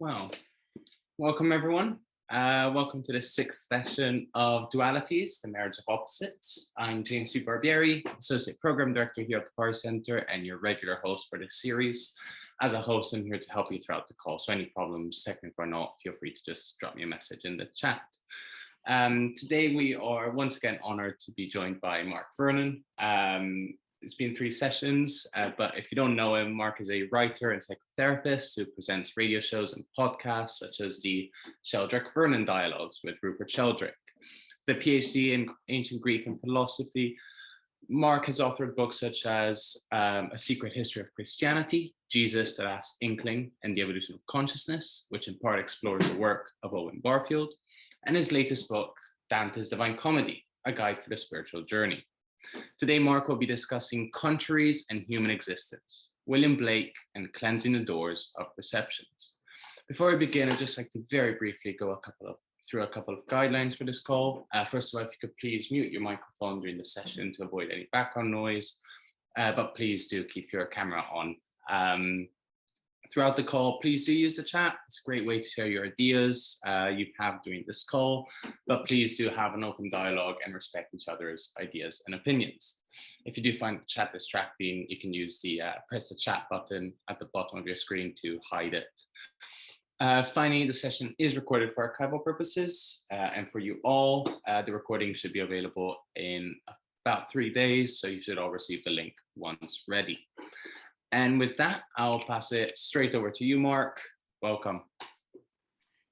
Well, welcome everyone. Welcome to the sixth session of Dualities, the Marriage of Opposites. I'm James B. Barbieri, Associate Program Director here at the Power Center and your regular host for this series. As a host, I'm here to help you throughout the call. So any problems, technical or not, feel free to just drop me a message in the chat. Today we are once again honored to be joined by Mark Vernon. It's been 3 sessions, but if you don't know him, Mark is a writer and psychotherapist who presents radio shows and podcasts such as the Sheldrake-Vernon Dialogues with Rupert Sheldrake. The PhD in ancient Greek and philosophy, Mark has authored books such as A Secret History of Christianity, Jesus, the Last Inkling, and the Evolution of Consciousness, which in part explores the work of Owen Barfield, and his latest book, Dante's Divine Comedy, a guide for the spiritual journey. Today, Mark will be discussing Contraries and Human Existence, William Blake and Cleansing the Doors of Perceptions. Before I begin, I'd just like to very briefly go through a couple of guidelines for this call. First of all, if you could please mute your microphone during the session to avoid any background noise, but please do keep your camera on. Throughout the call, please do use the chat. It's a great way to share your ideas you have during this call, but please do have an open dialogue and respect each other's ideas and opinions. If you do find the chat distracting, you can use the press the chat button at the bottom of your screen to hide it. Finally, the session is recorded for archival purposes, and for you all, the recording should be available in about 3 days, so you should all receive the link once ready. And with that, I'll pass it straight over to you, Mark. Welcome.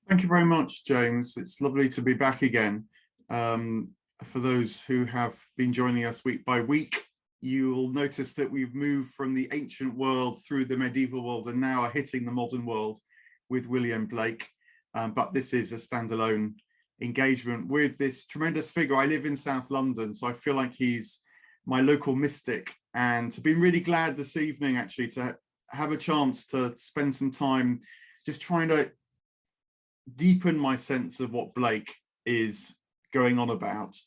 Thank you very much, James. It's lovely to be back again. For those who have been joining us week by week, you'll notice that we've moved from the ancient world through the medieval world and now are hitting the modern world with William Blake. But this is a standalone engagement with this tremendous figure. I live in South London, so I feel like he's my local mystic, and I've been really glad this evening actually to have a chance to spend some time just trying to deepen my sense of what Blake is going on about.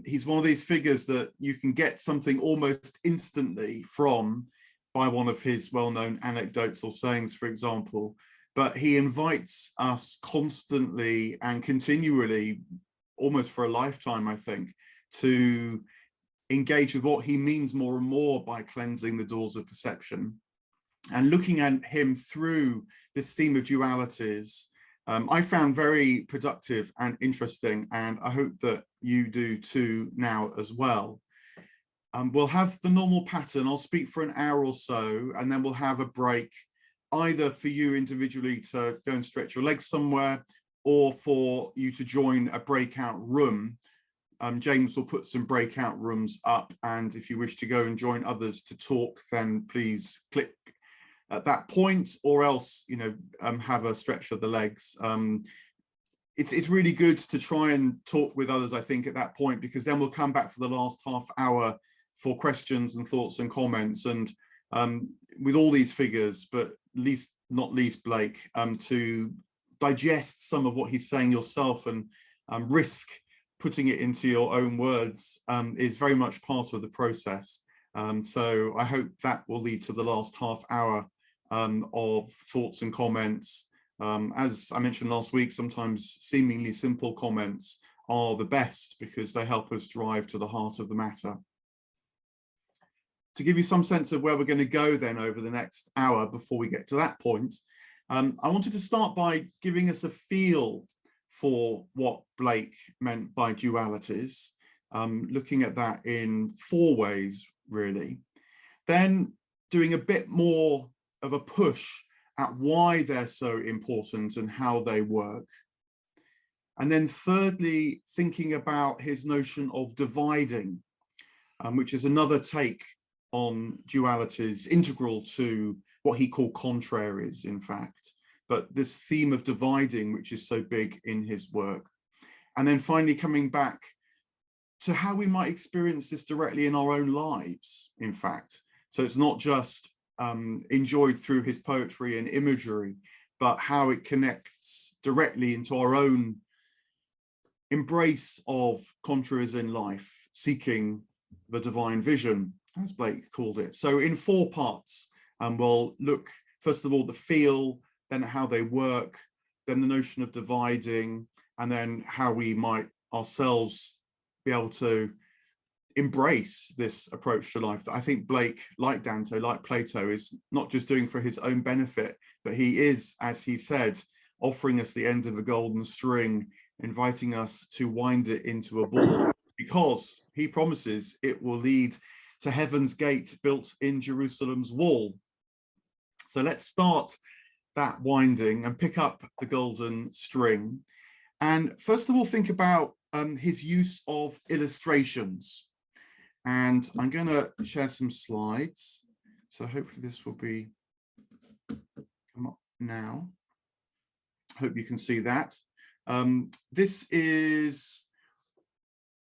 He's one of these figures that you can get something almost instantly from by one of his well-known anecdotes or sayings, for example, but he invites us constantly and continually, almost for a lifetime, I think, to engage with what he means more and more by cleansing the doors of perception. And looking at him through this theme of dualities, I found very productive and interesting, and I hope that you do too now as well. We'll have the normal pattern. I'll speak for an hour or so, and then we'll have a break, either for you individually to go and stretch your legs somewhere, or for you to join a breakout room. James will put some breakout rooms up, and if you wish to go and join others to talk, then please click at that point, or else, have a stretch of the legs. It's really good to try and talk with others, I think, at that point, because then we'll come back for the last half hour for questions and thoughts and comments. And with all these figures, but not least Blake, to digest some of what he's saying yourself and risk putting it into your own words is very much part of the process. So I hope that will lead to the last half hour of thoughts and comments. As I mentioned last week, sometimes seemingly simple comments are the best because they help us drive to the heart of the matter. To give you some sense of where we're going to go then over the next hour before we get to that point, I wanted to start by giving us a feel for what Blake meant by dualities, looking at that in 4 ways, really. Then doing a bit more of a push at why they're so important and how they work. And then thirdly, thinking about his notion of dividing, which is another take on dualities, integral to what he called contraries, in fact. But this theme of dividing, which is so big in his work. And then finally coming back to how we might experience this directly in our own lives, in fact. So it's not just enjoyed through his poetry and imagery, but how it connects directly into our own embrace of contraries in life, seeking the divine vision, as Blake called it. So in 4 parts, we'll look, first of all, the feel, then how they work, then the notion of dividing, and then how we might ourselves be able to embrace this approach to life that I think Blake, like Dante, like Plato, is not just doing for his own benefit, but he is, as he said, offering us the end of a golden string, inviting us to wind it into a ball, because he promises it will lead to heaven's gate built in Jerusalem's wall. So let's start that winding and pick up the golden string. And first of all, think about his use of illustrations. And I'm going to share some slides. So hopefully this will be come up now. Hope you can see that. This is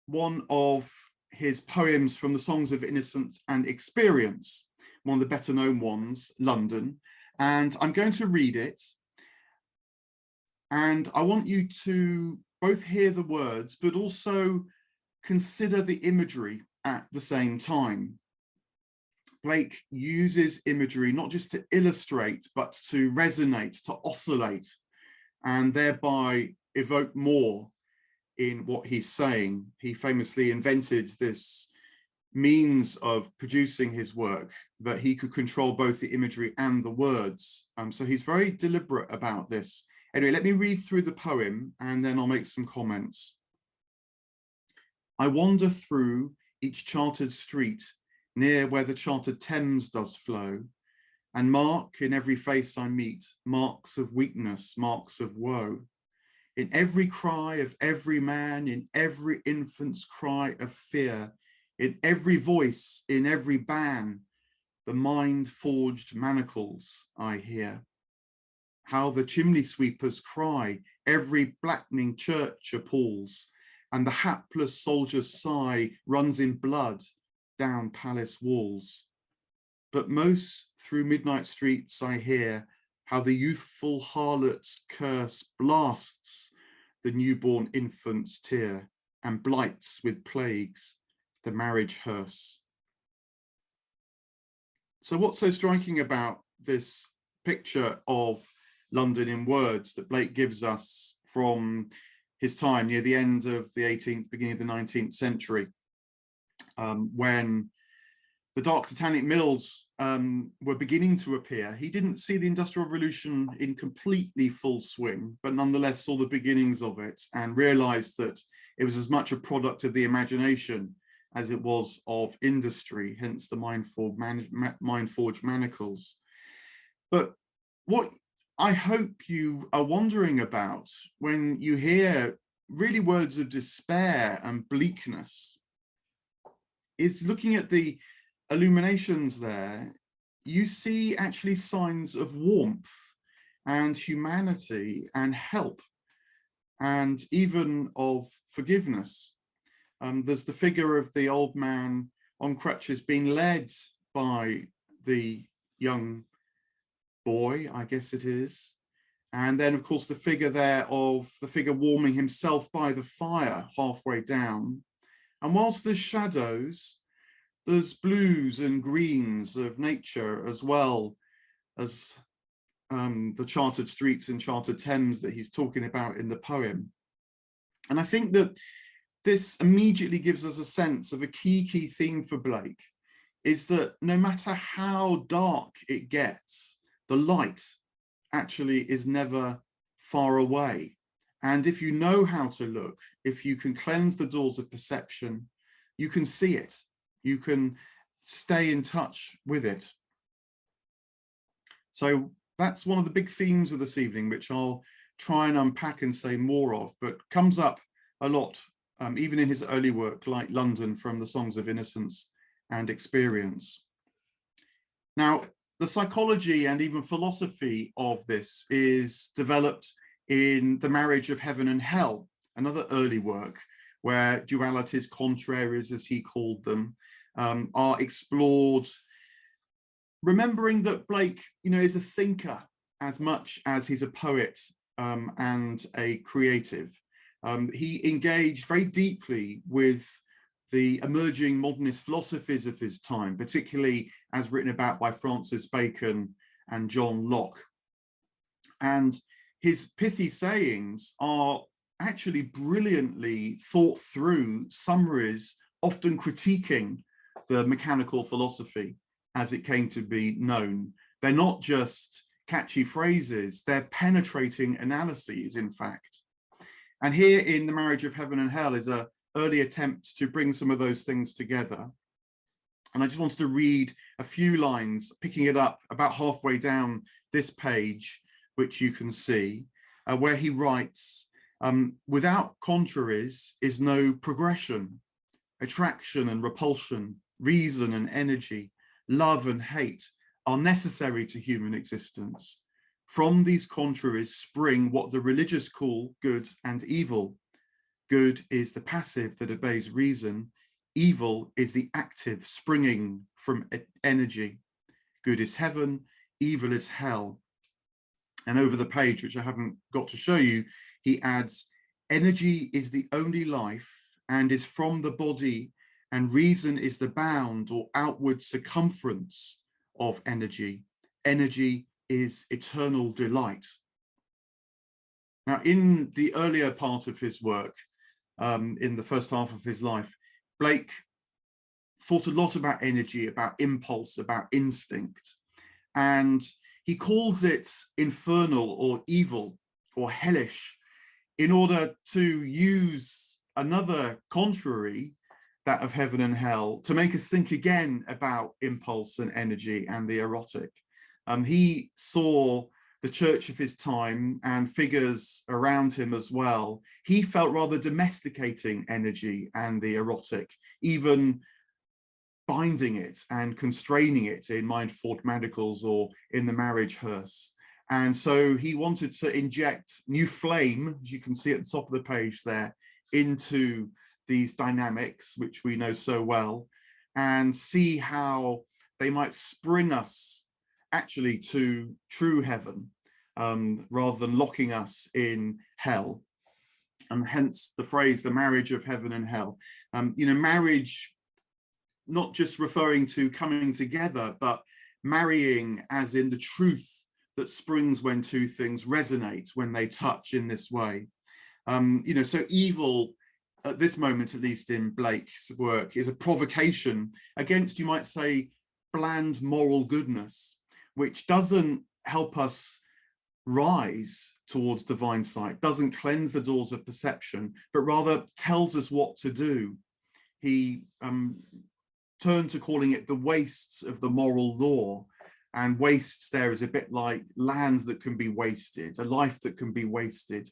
one of his poems from the Songs of Innocence and Experience, one of the better known ones, London. And I'm going to read it. And I want you to both hear the words, but also consider the imagery at the same time. Blake uses imagery not just to illustrate, but to resonate, to oscillate, and thereby evoke more in what he's saying. He famously invented this means of producing his work, that he could control both the imagery and the words. So he's very deliberate about this. Anyway, let me read through the poem and then I'll make some comments. I wander through each chartered street near where the chartered Thames does flow, and mark in every face I meet marks of weakness, marks of woe. In every cry of every man, in every infant's cry of fear, in every voice, in every ban, the mind-forged manacles I hear. How the chimney sweepers cry, every blackening church appalls, and the hapless soldier's sigh runs in blood down palace walls. But most through midnight streets I hear how the youthful harlot's curse blasts the newborn infant's tear and blights with plagues the marriage hearse. So what's so striking about this picture of London in words that Blake gives us from his time near the end of the 18th, beginning of the 19th century, when the dark satanic mills were beginning to appear? He didn't see the Industrial Revolution in completely full swing, but nonetheless saw the beginnings of it and realized that it was as much a product of the imagination as it was of industry, hence the mind-forged manacles. But what I hope you are wondering about when you hear really words of despair and bleakness is looking at the illuminations there. You see actually signs of warmth and humanity and help, and even of forgiveness. There's the figure of the old man on crutches being led by the young boy, I guess it is. And then, of course, the figure there of the figure warming himself by the fire halfway down. And whilst there's shadows, there's blues and greens of nature, as well as the chartered streets and chartered Thames that he's talking about in the poem. And I think that this immediately gives us a sense of a key theme for Blake, is that no matter how dark it gets, the light actually is never far away. And if you know how to look, if you can cleanse the doors of perception, you can see it. You can stay in touch with it. So that's one of the big themes of this evening, which I'll try and unpack and say more of, but comes up a lot, even in his early work, like London, from the Songs of Innocence and Experience. Now, the psychology and even philosophy of this is developed in The Marriage of Heaven and Hell, another early work where dualities, contraries, as he called them, are explored, remembering that Blake, is a thinker as much as he's a poet and a creative. He engaged very deeply with the emerging modernist philosophies of his time, particularly as written about by Francis Bacon and John Locke. And his pithy sayings are actually brilliantly thought through summaries, often critiquing the mechanical philosophy as it came to be known. They're not just catchy phrases, they're penetrating analyses, in fact. And here in The Marriage of Heaven and Hell is an early attempt to bring some of those things together. And I just wanted to read a few lines, picking it up about halfway down this page, which you can see, where he writes, without contraries is no progression. Attraction and repulsion, reason and energy, love and hate are necessary to human existence. From these contraries spring what the religious call good and evil. Good is the passive that obeys reason. Evil is the active springing from energy. Good is heaven, evil is hell. And over the page, which I haven't got to show you, he adds, energy is the only life and is from the body, and reason is the bound or outward circumference of energy. Energy is eternal delight. Now, in the earlier part of his work, in the first half of his life, Blake thought a lot about energy, about impulse, about instinct, and he calls it infernal or evil or hellish in order to use another contrary, that of heaven and hell, to make us think again about impulse and energy and the erotic. He saw the church of his time and figures around him as well. He felt rather domesticating energy and the erotic, even binding it and constraining it in Mind Fought Madrigals or in the marriage hearse. And so he wanted to inject new flame, as you can see at the top of the page there, into these dynamics, which we know so well, and see how they might spring us actually to true heaven, rather than locking us in hell. And hence the phrase, the marriage of heaven and hell. Marriage, not just referring to coming together, but marrying as in the truth that springs when two things resonate, when they touch in this way. So evil, at this moment, at least in Blake's work, is a provocation against, you might say, bland moral goodness, which doesn't help us rise towards divine sight, doesn't cleanse the doors of perception, but rather tells us what to do. He turned to calling it the wastes of the moral law, and wastes there is a bit like lands that can be wasted, a life that can be wasted.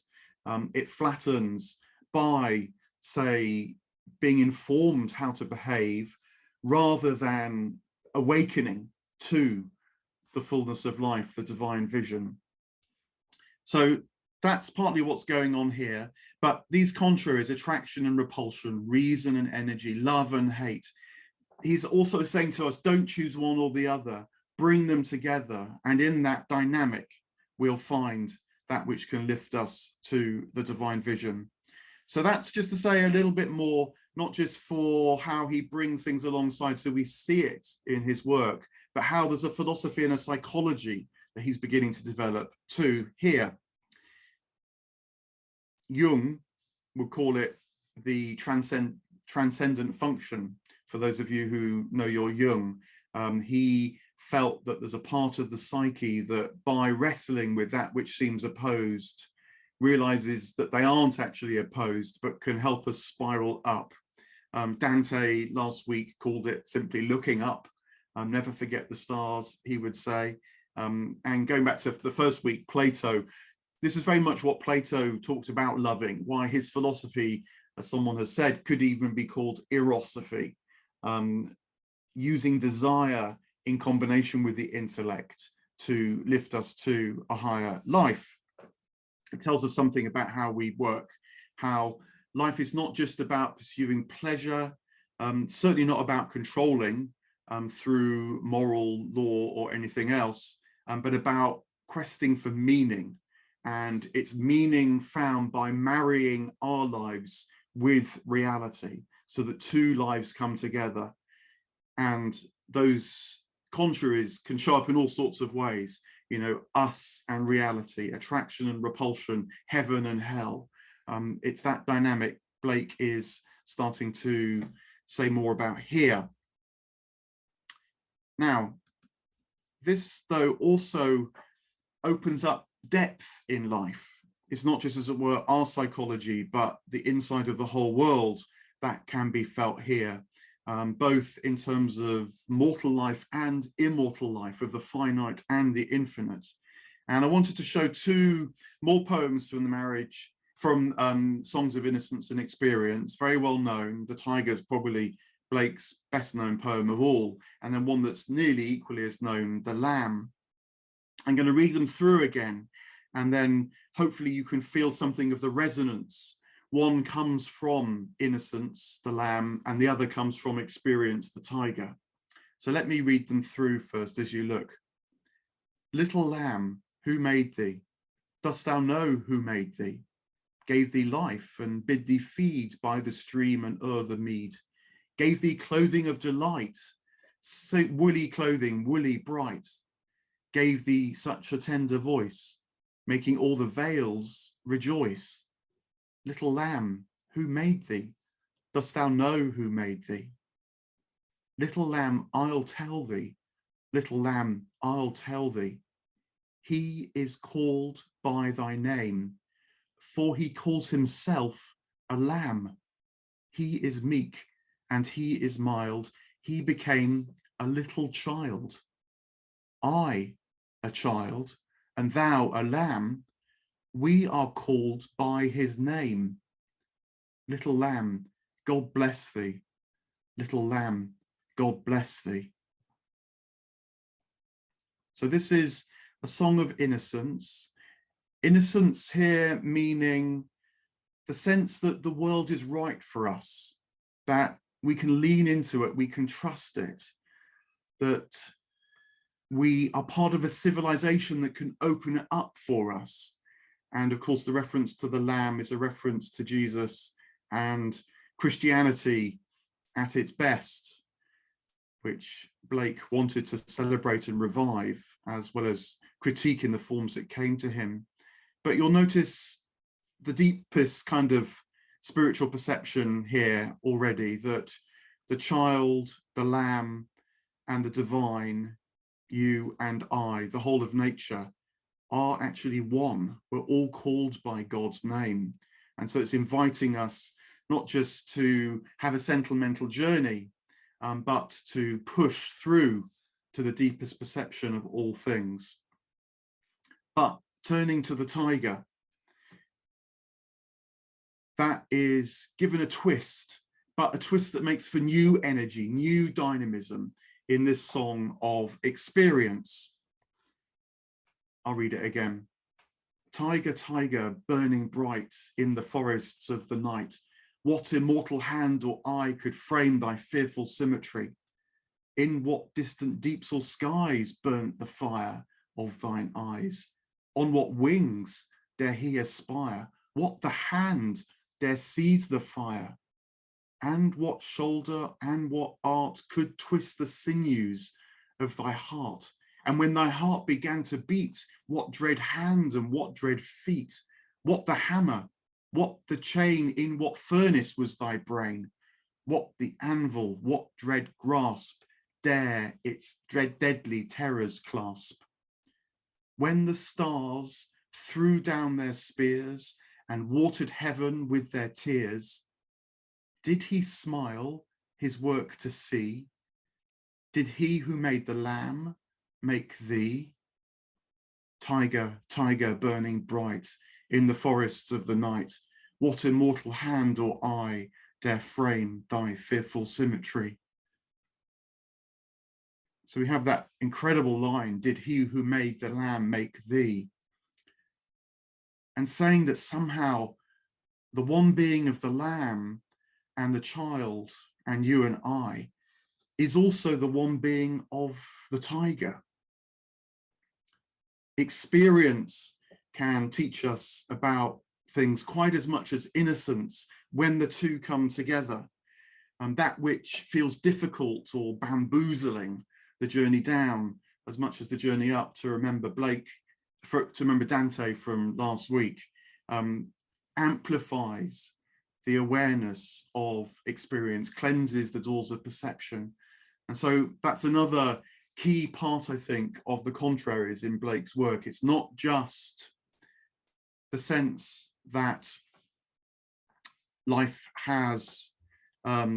It flattens by, say, being informed how to behave rather than awakening to the fullness of life, the divine vision. So that's partly what's going on here. But these contraries, attraction and repulsion, reason and energy, love and hate, he's also saying to us, don't choose one or the other, bring them together. And in that dynamic, we'll find that which can lift us to the divine vision. So that's just to say a little bit more, not just for how he brings things alongside so we see it in his work, but how there's a philosophy and a psychology that he's beginning to develop too here. Jung would call it the transcendent function. For those of you who know your Jung, he felt that there's a part of the psyche that by wrestling with that which seems opposed, realizes that they aren't actually opposed, but can help us spiral up. Dante last week called it simply looking up. Never forget the stars, he would say. And going back to the first week, Plato, this is very much what Plato talked about loving, why his philosophy, as someone has said, could even be called erosophy, using desire in combination with the intellect to lift us to a higher life. It tells us something about how we work, how life is not just about pursuing pleasure, certainly not about controlling through moral law or anything else, but about questing for meaning. And it's meaning found by marrying our lives with reality so that two lives come together. And those contraries can show up in all sorts of ways. you know, us and reality, attraction and repulsion, heaven and hell. It's that dynamic Blake is starting to say more about here. Now, this, though, also opens up depth in life. It's not just, as it were, our psychology, but the inside of the whole world that can be felt here, both in terms of mortal life and immortal life, of the finite and the infinite. And I wanted to show two more poems from the marriage, from Songs of Innocence and Experience, very well known. The Tiger is probably Blake's best known poem of all, and then one that's nearly equally as known, The Lamb. I'm going to read them through again, and then hopefully you can feel something of the resonance. One comes from Innocence, the Lamb, and the other comes from Experience, the Tiger. So let me read them through first as you look. Little lamb, who made thee? Dost thou know who made thee? Gave thee life and bid thee feed by the stream and o'er the mead. Gave thee clothing of delight, woolly clothing, woolly bright. Gave thee such a tender voice, making all the vales rejoice. Little lamb, who made thee? Dost thou know who made thee? Little lamb, I'll tell thee. Little lamb, I'll tell thee. He is called by thy name, for he calls himself a lamb. He is meek and he is mild. He became a little child. I, a child, and thou a lamb, we are called by his name. Little lamb, God bless thee. Little lamb, God bless thee. So this is a song of innocence. Innocence here meaning the sense that the world is right for us, that we can lean into it, we can trust it, that we are part of a civilization that can open it up for us. And of course, the reference to the Lamb is a reference to Jesus and Christianity at its best, which Blake wanted to celebrate and revive, as well as critique in the forms that came to him. But you'll notice the deepest kind of spiritual perception here already, that the child, the lamb, and the divine, you and I, the whole of nature, are actually one. We're all called by God's name. And so it's inviting us not just to have a sentimental journey, but to push through to the deepest perception of all things. But turning to the tiger, that is given a twist, but a twist that makes for new energy, new dynamism in this song of experience. I'll read it again. Tiger, tiger, burning bright in the forests of the night, what immortal hand or eye could frame thy fearful symmetry? In what distant deeps or skies burnt the fire of thine eyes? On what wings dare he aspire? What the hand dare seize the fire? And what shoulder and what art could twist the sinews of thy heart? And when thy heart began to beat, what dread hands and what dread feet? What the hammer? What the chain? In what furnace was thy brain? What the anvil? What dread grasp dare its deadly terrors clasp? When the stars threw down their spears and watered heaven with their tears, did he smile his work to see? Did he who made the lamb make thee? Tiger, tiger, burning bright in the forests of the night, what immortal hand or eye dare frame thy fearful symmetry? So we have that incredible line, did he who made the lamb make thee? And saying that somehow the one being of the lamb and the child and you and I is also the one being of the tiger. Experience can teach us about things quite as much as innocence when the two come together. And that which feels difficult or bamboozling, the journey down, as much as the journey up, to remember to remember Dante from last week, amplifies the awareness of experience, cleanses the doors of perception. And so that's another key part, I think, of the contraries in Blake's work. It's not just the sense that life has a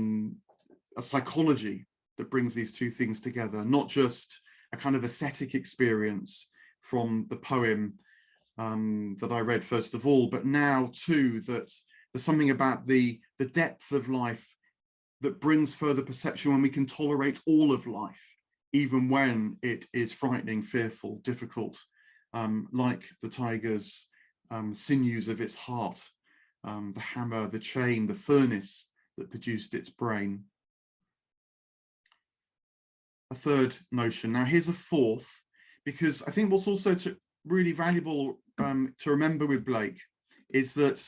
psychology that brings these two things together, not just a kind of ascetic experience from the poem that I read first of all, but now too that there's something about the depth of life that brings further perception when we can tolerate all of life, even when it is frightening, fearful, difficult, like the tiger's sinews of its heart, the hammer, the chain, the furnace that produced its brain. A third notion. Now here's a fourth, because I think what's also really valuable to remember with Blake is that,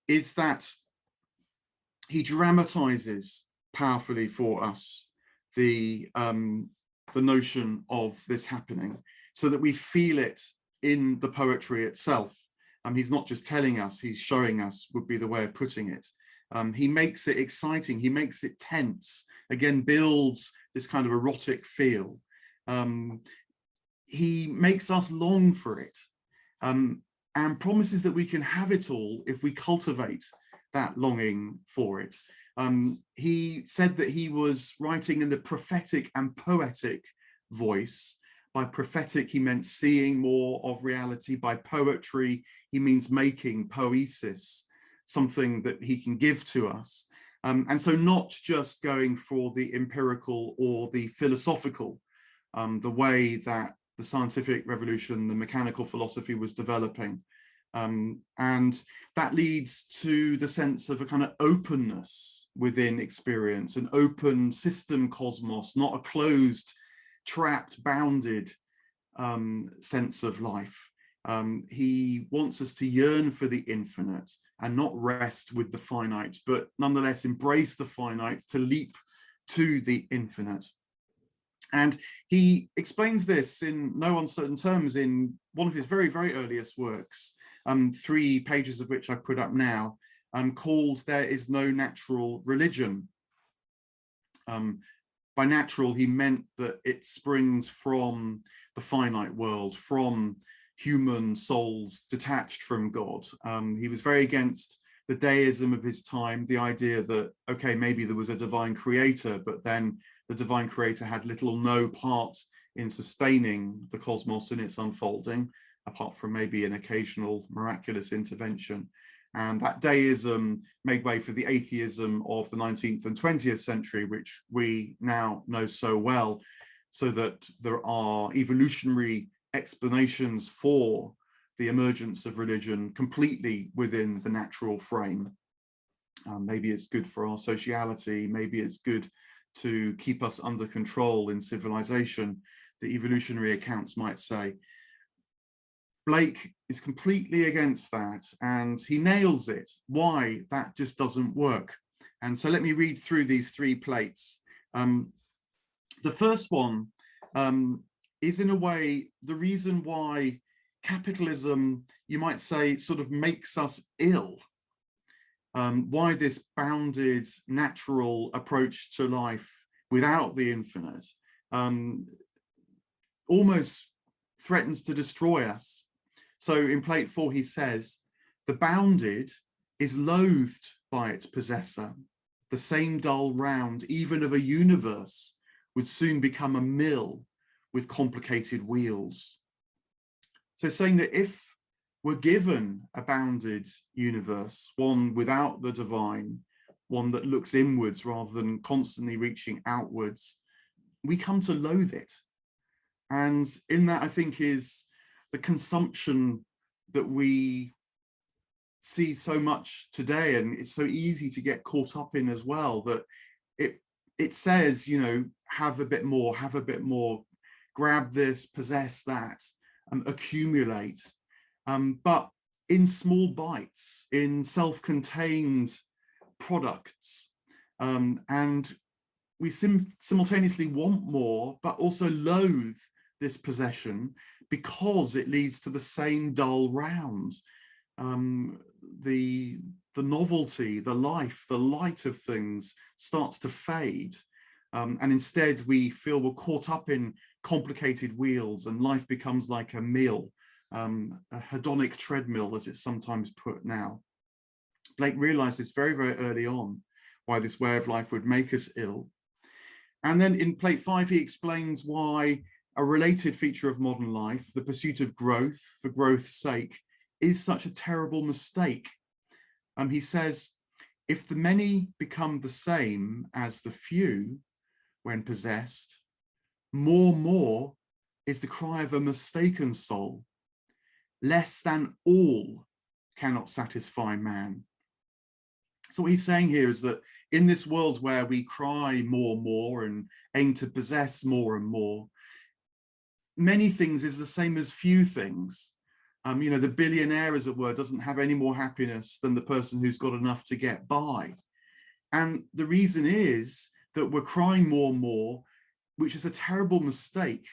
is that he dramatizes powerfully for us the notion of this happening, so that we feel it in the poetry itself. He's not just telling us, he's showing us, would be the way of putting it. He makes it exciting, he makes it tense, again, builds this kind of erotic feel. He makes us long for it, and promises that we can have it all if we cultivate that longing for it. He said that he was writing in the prophetic and poetic voice. By prophetic, he meant seeing more of reality. By poetry, he means making, poesis, something that he can give to us. And so not just going for the empirical or the philosophical, the way that the scientific revolution, the mechanical philosophy was developing. And that leads to the sense of a kind of openness within experience, an open system cosmos, not a closed, trapped, bounded sense of life. He wants us to yearn for the infinite and not rest with the finite, but nonetheless embrace the finite to leap to the infinite. And he explains this in no uncertain terms in one of his very, very earliest works, 3 pages of which I put up now, called There Is No Natural Religion. By natural, he meant that it springs from the finite world, from human souls detached from God. He was very against the deism of his time, the idea that, okay, maybe there was a divine creator, but then the divine creator had little or no part in sustaining the cosmos in its unfolding, apart from maybe an occasional miraculous intervention. And that deism made way for the atheism of the 19th and 20th century, which we now know so well, so that there are evolutionary explanations for the emergence of religion completely within the natural frame. Maybe it's good for our sociality, maybe it's good to keep us under control in civilization, the evolutionary accounts might say. Blake is completely against that, and he nails it, why that just doesn't work. And so let me read through these 3 plates. The first one is, in a way, the reason why capitalism, you might say, sort of makes us ill. Why this bounded, natural approach to life without the infinite almost threatens to destroy us. So in plate 4, he says, the bounded is loathed by its possessor. The same dull round, even of a universe, would soon become a mill with complicated wheels. So saying that if we're given a bounded universe, one without the divine, one that looks inwards rather than constantly reaching outwards, we come to loathe it. And in that, I think, is the consumption that we see so much today, and it's so easy to get caught up in as well, that it says, you know, have a bit more, grab this, possess that, accumulate, but in small bites, in self-contained products. And we simultaneously want more, but also loathe this possession because it leads to the same dull round. The novelty, the life, the light of things starts to fade. And instead we feel we're caught up in complicated wheels and life becomes like a meal, a hedonic treadmill, as it's sometimes put now. Blake realized this very, very early on, why this way of life would make us ill. And then in plate 5, he explains why a related feature of modern life, the pursuit of growth for growth's sake, is such a terrible mistake. He says, if the many become the same as the few when possessed, more is the cry of a mistaken soul. Less than all cannot satisfy man. So what he's saying here is that in this world where we cry more and aim to possess more and more, many things is the same as few things. You know, the billionaire, as it were, doesn't have any more happiness than the person who's got enough to get by. And the reason is that we're crying more, which is a terrible mistake,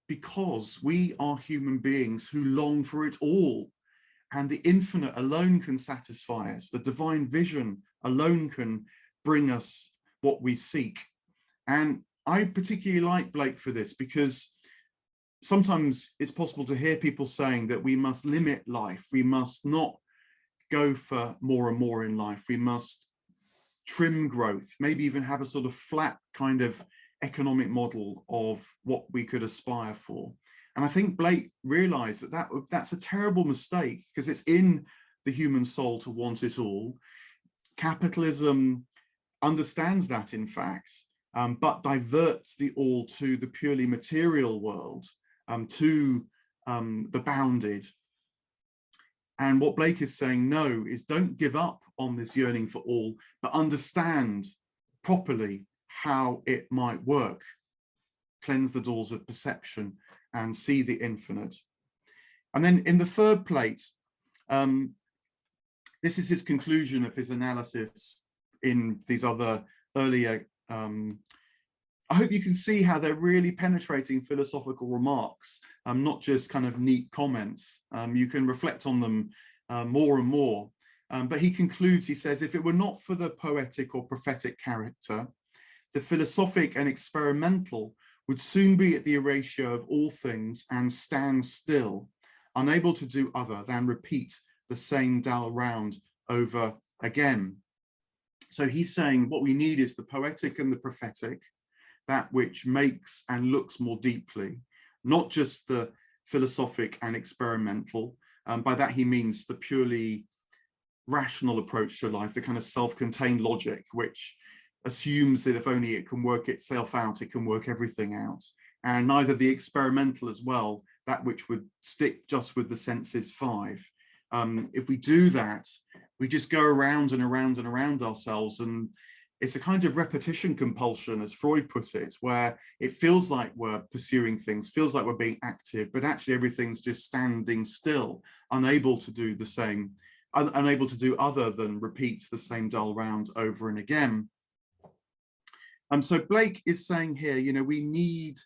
because we are human beings who long for it all. And the infinite alone can satisfy us. The divine vision alone can bring us what we seek. And I particularly like Blake for this, because sometimes it's possible to hear people saying that we must limit life. We must not go for more and more in life. We must trim growth, maybe even have a sort of flat kind of economic model of what we could aspire for. And I think Blake realized that that's a terrible mistake, because it's in the human soul to want it all. Capitalism understands that, in fact, but diverts the all to the purely material world, to the bounded. And what Blake is saying, no, is don't give up on this yearning for all, but understand properly how it might work. Cleanse the doors of perception and see the infinite. And then in the third plate, this is his conclusion of his analysis in these other earlier. I hope you can see how they're really penetrating philosophical remarks, not just kind of neat comments. You can reflect on them more and more. But he concludes, he says, if it were not for the poetic or prophetic character, the philosophic and experimental would soon be at the erasure of all things and stand still, unable to do other than repeat the same dull round over again. So he's saying what we need is the poetic and the prophetic, that which makes and looks more deeply, not just the philosophic and experimental. By that he means the purely rational approach to life, the kind of self-contained logic, which assumes that if only it can work itself out, it can work everything out. And neither the experimental as well, that which would stick just with the senses five. If we do that, we just go around and around and around ourselves, and it's a kind of repetition compulsion, as Freud put it, where it feels like we're pursuing things, feels like we're being active, but actually everything's just standing still, unable to do the same, unable to do other than repeat the same dull round over and again. So Blake is saying here, you know, we need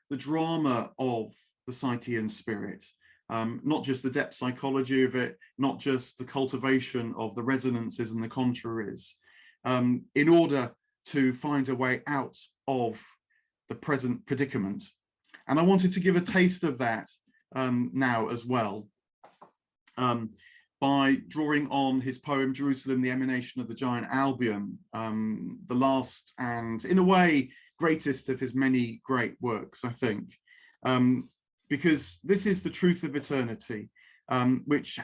the drama of the psyche and spirit, not just the depth psychology of it, not just the cultivation of the resonances and the contraries, in order to find a way out of the present predicament. And I wanted to give a taste of that now as well, by drawing on his poem Jerusalem, the Emanation of the Giant Albion, the last and in a way greatest of his many great works, I think, because this is the truth of eternity, which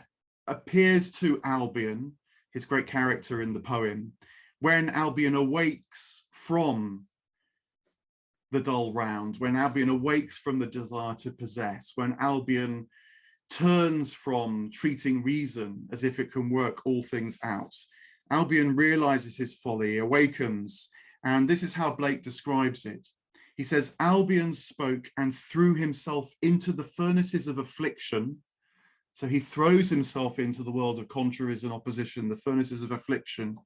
appears to Albion, his great character in the poem, when Albion awakes from the dull round, when Albion awakes from the desire to possess, when Albion turns from treating reason as if it can work all things out. Albion realizes his folly, awakens, and this is how Blake describes it. He says, Albion spoke and threw himself into the furnaces of affliction. So he throws himself into the world of contraries and opposition, the furnaces of affliction,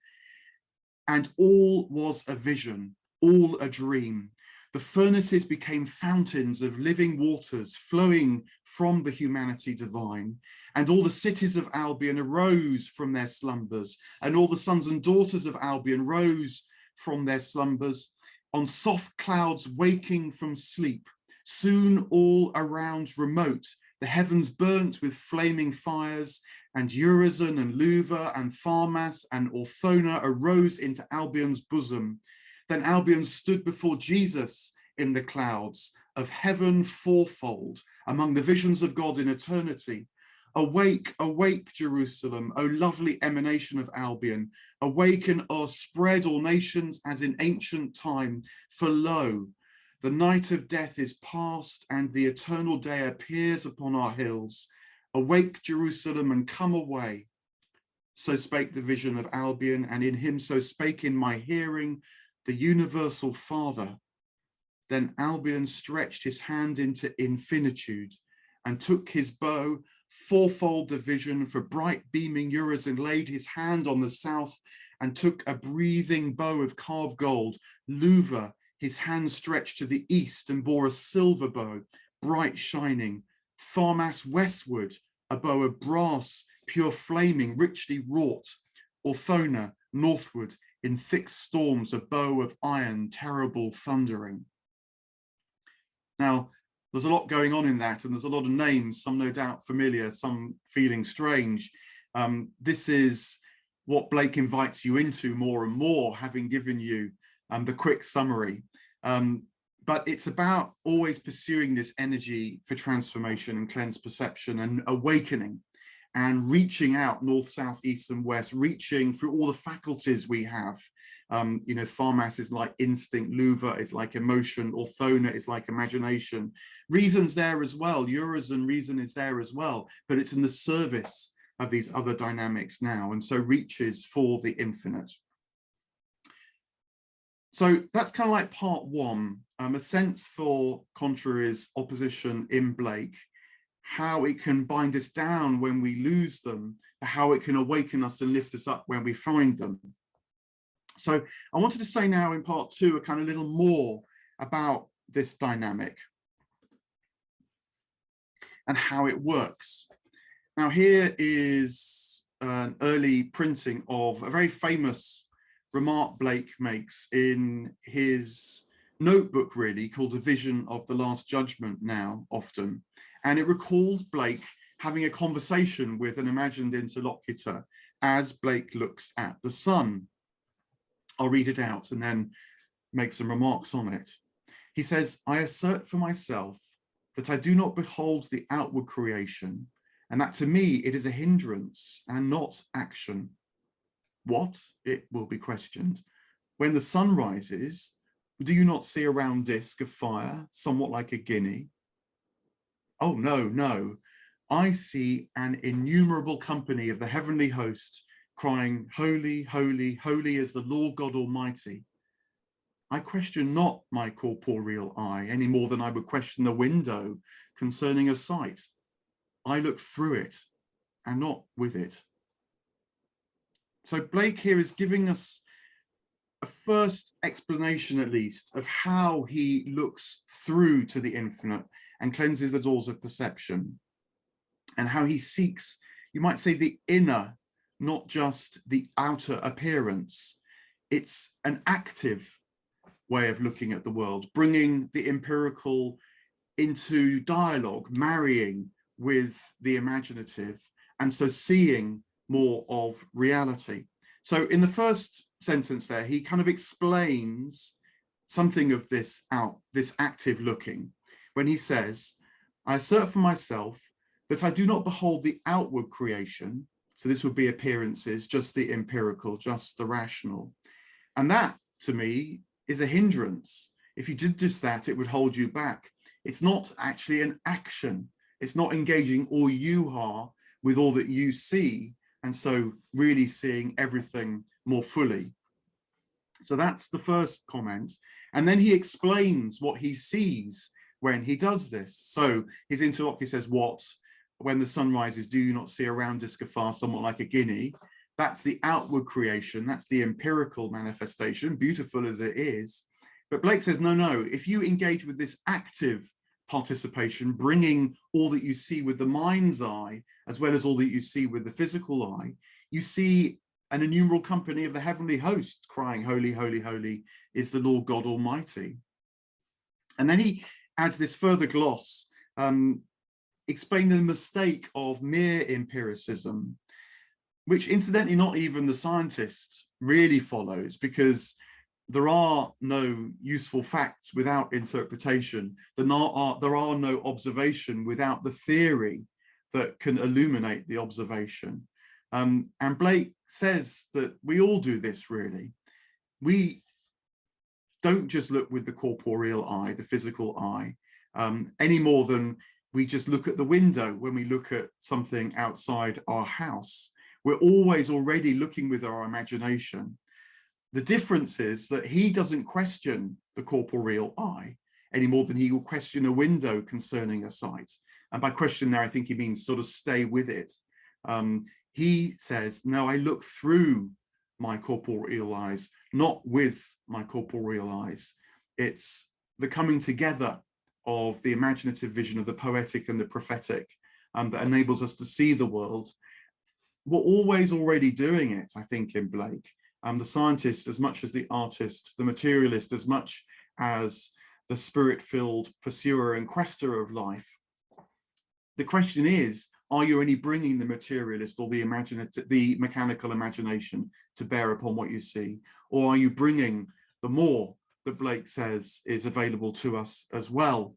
and all was a vision, all a dream. The furnaces became fountains of living waters flowing from the humanity divine, and all the cities of Albion arose from their slumbers, and all the sons and daughters of Albion rose from their slumbers, on soft clouds waking from sleep. Soon all around remote, the heavens burnt with flaming fires, and Urizen and Luva and Tharmas and Orthona arose into Albion's bosom. Then Albion stood before Jesus in the clouds of heaven fourfold, among the visions of God in eternity. Awake, awake, Jerusalem, O lovely emanation of Albion. Awake and o'erspread all nations as in ancient time. For lo, the night of death is past, and the eternal day appears upon our hills. Awake, Jerusalem, and come away. So spake the vision of Albion, and in him so spake in my hearing the universal Father. Then Albion stretched his hand into infinitude and took his bow, fourfold the vision, for bright beaming Urizen laid his hand on the south and took a breathing bow of carved gold. Luva, his hand stretched to the east and bore a silver bow, bright shining. Tharmas westward, a bow of brass, pure flaming, richly wrought. Orthona northward, in thick storms, a bow of iron, terrible thundering. Now, there's a lot going on in that, and there's a lot of names, some no doubt familiar, some feeling strange. This is what Blake invites you into more and more, having given you the quick summary. But it's about always pursuing this energy for transformation and cleansed perception and awakening and reaching out north, south, east and west, reaching through all the faculties we have. You know, Tharmas is like instinct, Luva is like emotion, Orthona is like imagination. Reason's there as well, Urizen reason is there as well, but it's in the service of these other dynamics now, and so reaches for the infinite. So that's kind of like part one, a sense for contraries, opposition in Blake, how it can bind us down when we lose them, how it can awaken us and lift us up when we find them. So I wanted to say now in part two a kind of little more about this dynamic and how it works. Now here is an early printing of a very famous remark Blake makes in his notebook, really, called A Vision of the Last Judgment now, often. And it recalls Blake having a conversation with an imagined interlocutor as Blake looks at the sun. I'll read it out and then make some remarks on it. He says, I assert for myself that I do not behold the outward creation, and that to me it is a hindrance and not action. What, it will be questioned, when the sun rises, do you not see a round disk of fire, somewhat like a guinea? Oh, no, no. I see an innumerable company of the heavenly host crying, holy, holy, holy is the Lord God Almighty. I question not my corporeal eye any more than I would question a window concerning a sight. I look through it and not with it. So Blake here is giving us a first explanation, at least, of how he looks through to the infinite and cleanses the doors of perception, and how he seeks, you might say, the inner, not just the outer appearance. It's an active way of looking at the world, bringing the empirical into dialogue, marrying with the imaginative, and so seeing more of reality. So in the first sentence there, he kind of explains something of this active looking, when he says, I assert for myself that I do not behold the outward creation, so this would be appearances, just the empirical, just the rational. And that, to me, is a hindrance. If you did just that, it would hold you back. It's not actually an action. It's not engaging all you are with all that you see, and so really seeing everything more fully. So that's the first comment. And then he explains what he sees when he does this. So his interlocutor says, what? When the sun rises, do you not see a round disk of fire somewhat like a guinea? That's the outward creation, that's the empirical manifestation, beautiful as it is. But Blake says, no, no, if you engage with this active participation, bringing all that you see with the mind's eye, as well as all that you see with the physical eye, you see an innumerable company of the heavenly host crying, holy, holy, holy is the Lord God Almighty. And then he adds this further gloss, explaining the mistake of mere empiricism, which incidentally not even the scientist really follows, because there are no useful facts without interpretation. There are no observation without the theory that can illuminate the observation. And Blake says that we all do this, really. We don't just look with the corporeal eye, the physical eye, any more than we just look at the window when we look at something outside our house. We're always already looking with our imagination. The difference is that he doesn't question the corporeal eye any more than he will question a window concerning a sight. And by question there, I think he means sort of stay with it. He says, no, I look through my corporeal eyes, not with my corporeal eyes. It's the coming together of the imaginative vision of the poetic and the prophetic that enables us to see the world. We're always already doing it, I think, in Blake. The scientist as much as the artist, the materialist as much as the spirit-filled pursuer and quester of life. The question is, are you only bringing the materialist or the mechanical imagination to bear upon what you see? Or are you bringing the more that Blake says is available to us as well?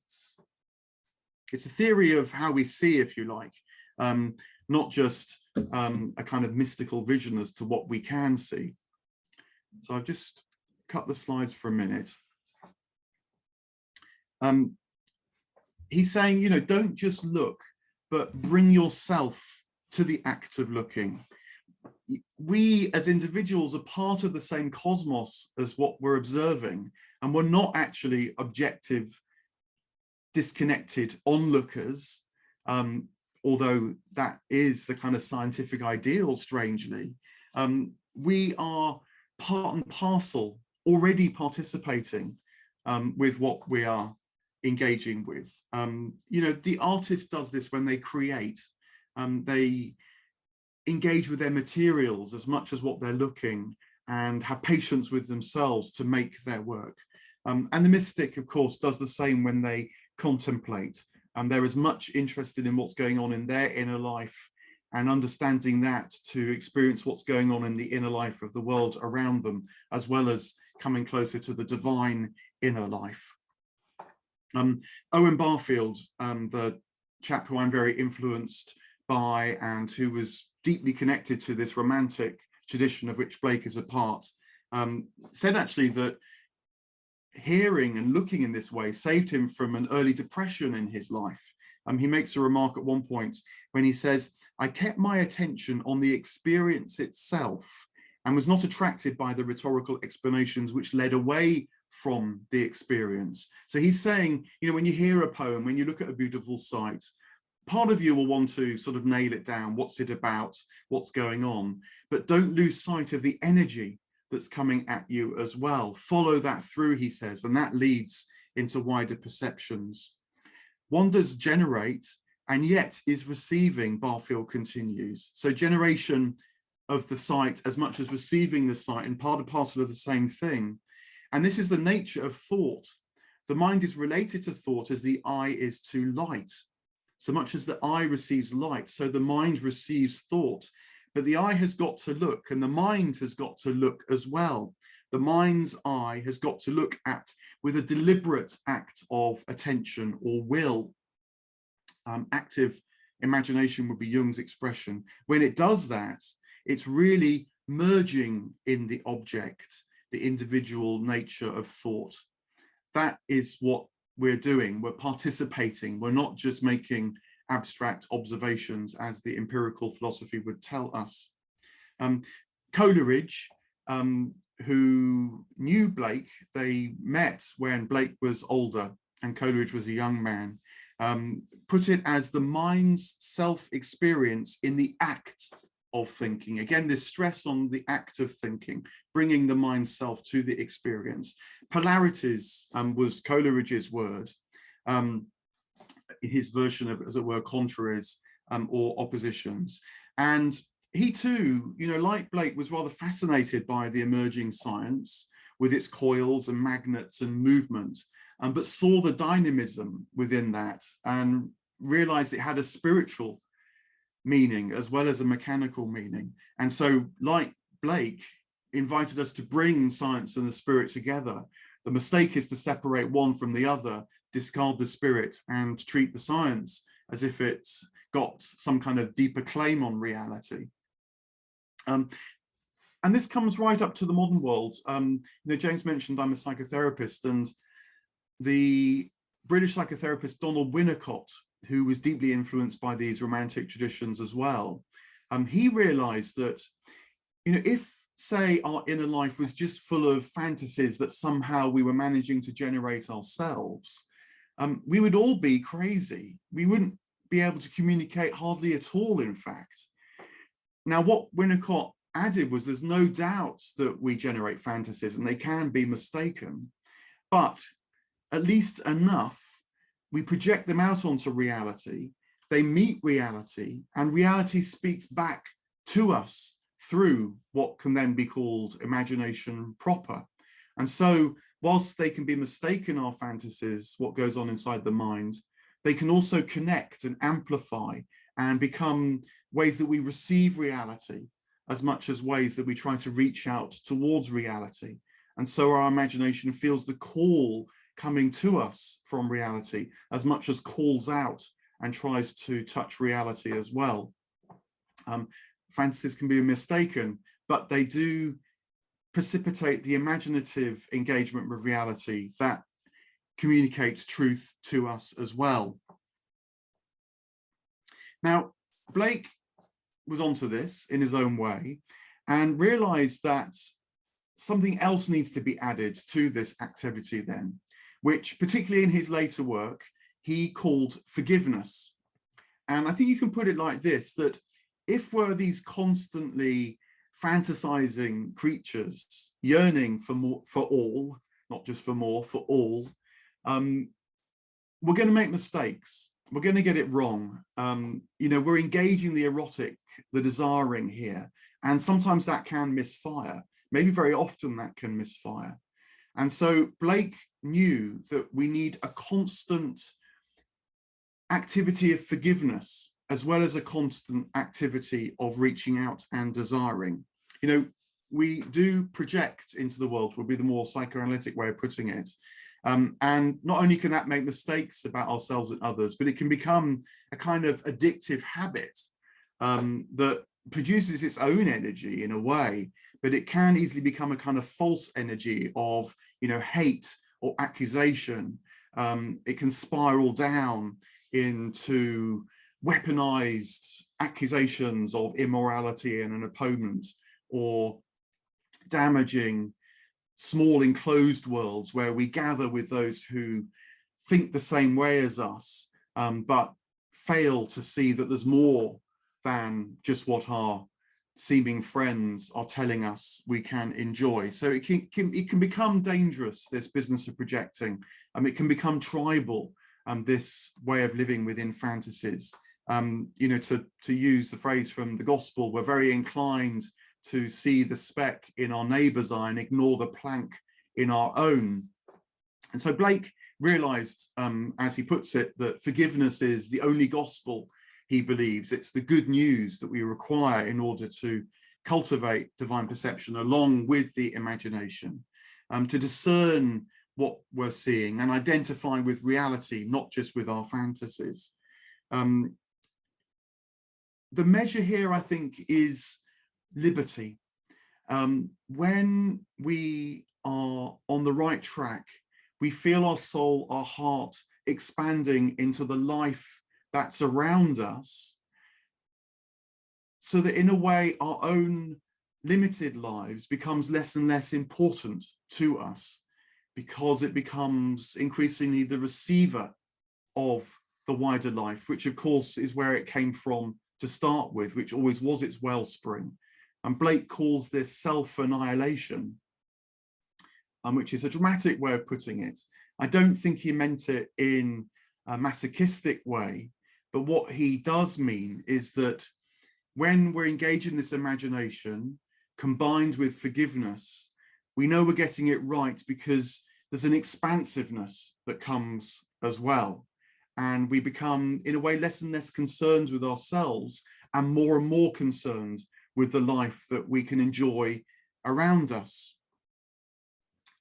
It's a theory of how we see, if you like, not just a kind of mystical vision as to what we can see. So I've just cut the slides for a minute. He's saying, you know, don't just look, but bring yourself to the act of looking. We as individuals are part of the same cosmos as what we're observing, and we're not actually objective, disconnected onlookers, although that is the kind of scientific ideal, strangely. We are part and parcel, already participating with what we are engaging with. You know, the artist does this when they create. They engage with their materials as much as what they're looking, and have patience with themselves to make their work. And the mystic, of course, does the same when they contemplate. They're as much interested in what's going on in their inner life and understanding that to experience what's going on in the inner life of the world around them, as well as coming closer to the divine inner life. Owen Barfield, the chap who I'm very influenced by and who was deeply connected to this romantic tradition of which Blake is a part, said actually that hearing and looking in this way saved him from an early depression in his life. He makes a remark at one point when he says, I kept my attention on the experience itself and was not attracted by the rhetorical explanations which led away from the experience. So he's saying, you know, when you hear a poem, when you look at a beautiful sight, part of you will want to sort of nail it down. What's it about? What's going on? But don't lose sight of the energy that's coming at you as well. Follow that through, he says, and that leads into wider perceptions. One does generate and yet is receiving, Barfield continues. So generation of the sight as much as receiving the sight, and part and parcel of the same thing. And this is the nature of thought. The mind is related to thought as the eye is to light. So much as the eye receives light, so the mind receives thought. But the eye has got to look, and the mind has got to look as well. The mind's eye has got to look at with a deliberate act of attention or will. Active imagination would be Jung's expression. When it does that, it's really merging in the object, the individual nature of thought. That is what we're doing. We're participating. We're not just making abstract observations as the empirical philosophy would tell us. Coleridge, who knew Blake, they met when Blake was older and Coleridge was a young man, put it as the mind's self-experience in the act of thinking. Again, this stress on the act of thinking, bringing the mind self to the experience. Polarities was Coleridge's word, his version of, as it were, contraries or oppositions. And he too, like Blake, was rather fascinated by the emerging science with its coils and magnets and movement, but saw the dynamism within that and realized it had a spiritual meaning as well as a mechanical meaning. And so, like Blake, invited us to bring science and the spirit together. The mistake is to separate one from the other, discard the spirit, and treat the science as if it's got some kind of deeper claim on reality. And this comes right up to the modern world. James mentioned I'm a psychotherapist, and the British psychotherapist Donald Winnicott, who was deeply influenced by these romantic traditions as well, he realized that, if, say, our inner life was just full of fantasies that somehow we were managing to generate ourselves, we would all be crazy. We wouldn't be able to communicate hardly at all, in fact. Now, what Winnicott added was there's no doubt that we generate fantasies and they can be mistaken, but at least enough, we project them out onto reality, they meet reality, and reality speaks back to us through what can then be called imagination proper. And so, whilst they can be mistaken, our fantasies, what goes on inside the mind, they can also connect and amplify and become ways that we receive reality as much as ways that we try to reach out towards reality. And so our imagination feels the call coming to us from reality as much as calls out and tries to touch reality as well. Fantasies can be mistaken, but they do precipitate the imaginative engagement with reality that communicates truth to us as well. Now, Blake was onto this in his own way and realized that something else needs to be added to this activity then, which particularly in his later work, he called forgiveness. And I think you can put it like this, that if we're these constantly fantasizing creatures, yearning for more, for all, not just for more, for all, we're going to make mistakes. We're going to get it wrong. We're engaging the erotic, the desiring here, and sometimes that can misfire. Maybe very often that can misfire. And so Blake knew that we need a constant activity of forgiveness, as well as a constant activity of reaching out and desiring. We do project into the world, would be the more psychoanalytic way of putting it. And not only can that make mistakes about ourselves and others, but it can become a kind of addictive habit that produces its own energy in a way, but it can easily become a kind of false energy of, hate or accusation. It can spiral down into weaponized accusations of immorality and an opponent, or damaging small enclosed worlds where we gather with those who think the same way as us, but fail to see that there's more than just what our seeming friends are telling us we can enjoy. So it can become dangerous, this business of projecting. It can become tribal, this way of living within fantasies. To use the phrase from the gospel, we're very inclined to see the speck in our neighbour's eye and ignore the plank in our own. And so Blake realised, as he puts it, that forgiveness is the only gospel he believes. It's the good news that we require in order to cultivate divine perception along with the imagination, to discern what we're seeing and identify with reality, not just with our fantasies. The measure here, I think, is liberty. When we are on the right track, we feel our soul, our heart expanding into the life that's around us, so that in a way our own limited lives becomes less and less important to us, because it becomes increasingly the receiver of the wider life, which of course is where it came from to start with, which always was its wellspring. And Blake calls this self-annihilation, which is a dramatic way of putting it. I don't think he meant it in a masochistic way, but what he does mean is that when we're engaged in this imagination, combined with forgiveness, we know we're getting it right because there's an expansiveness that comes as well. And we become, in a way, less and less concerned with ourselves and more concerned with the life that we can enjoy around us.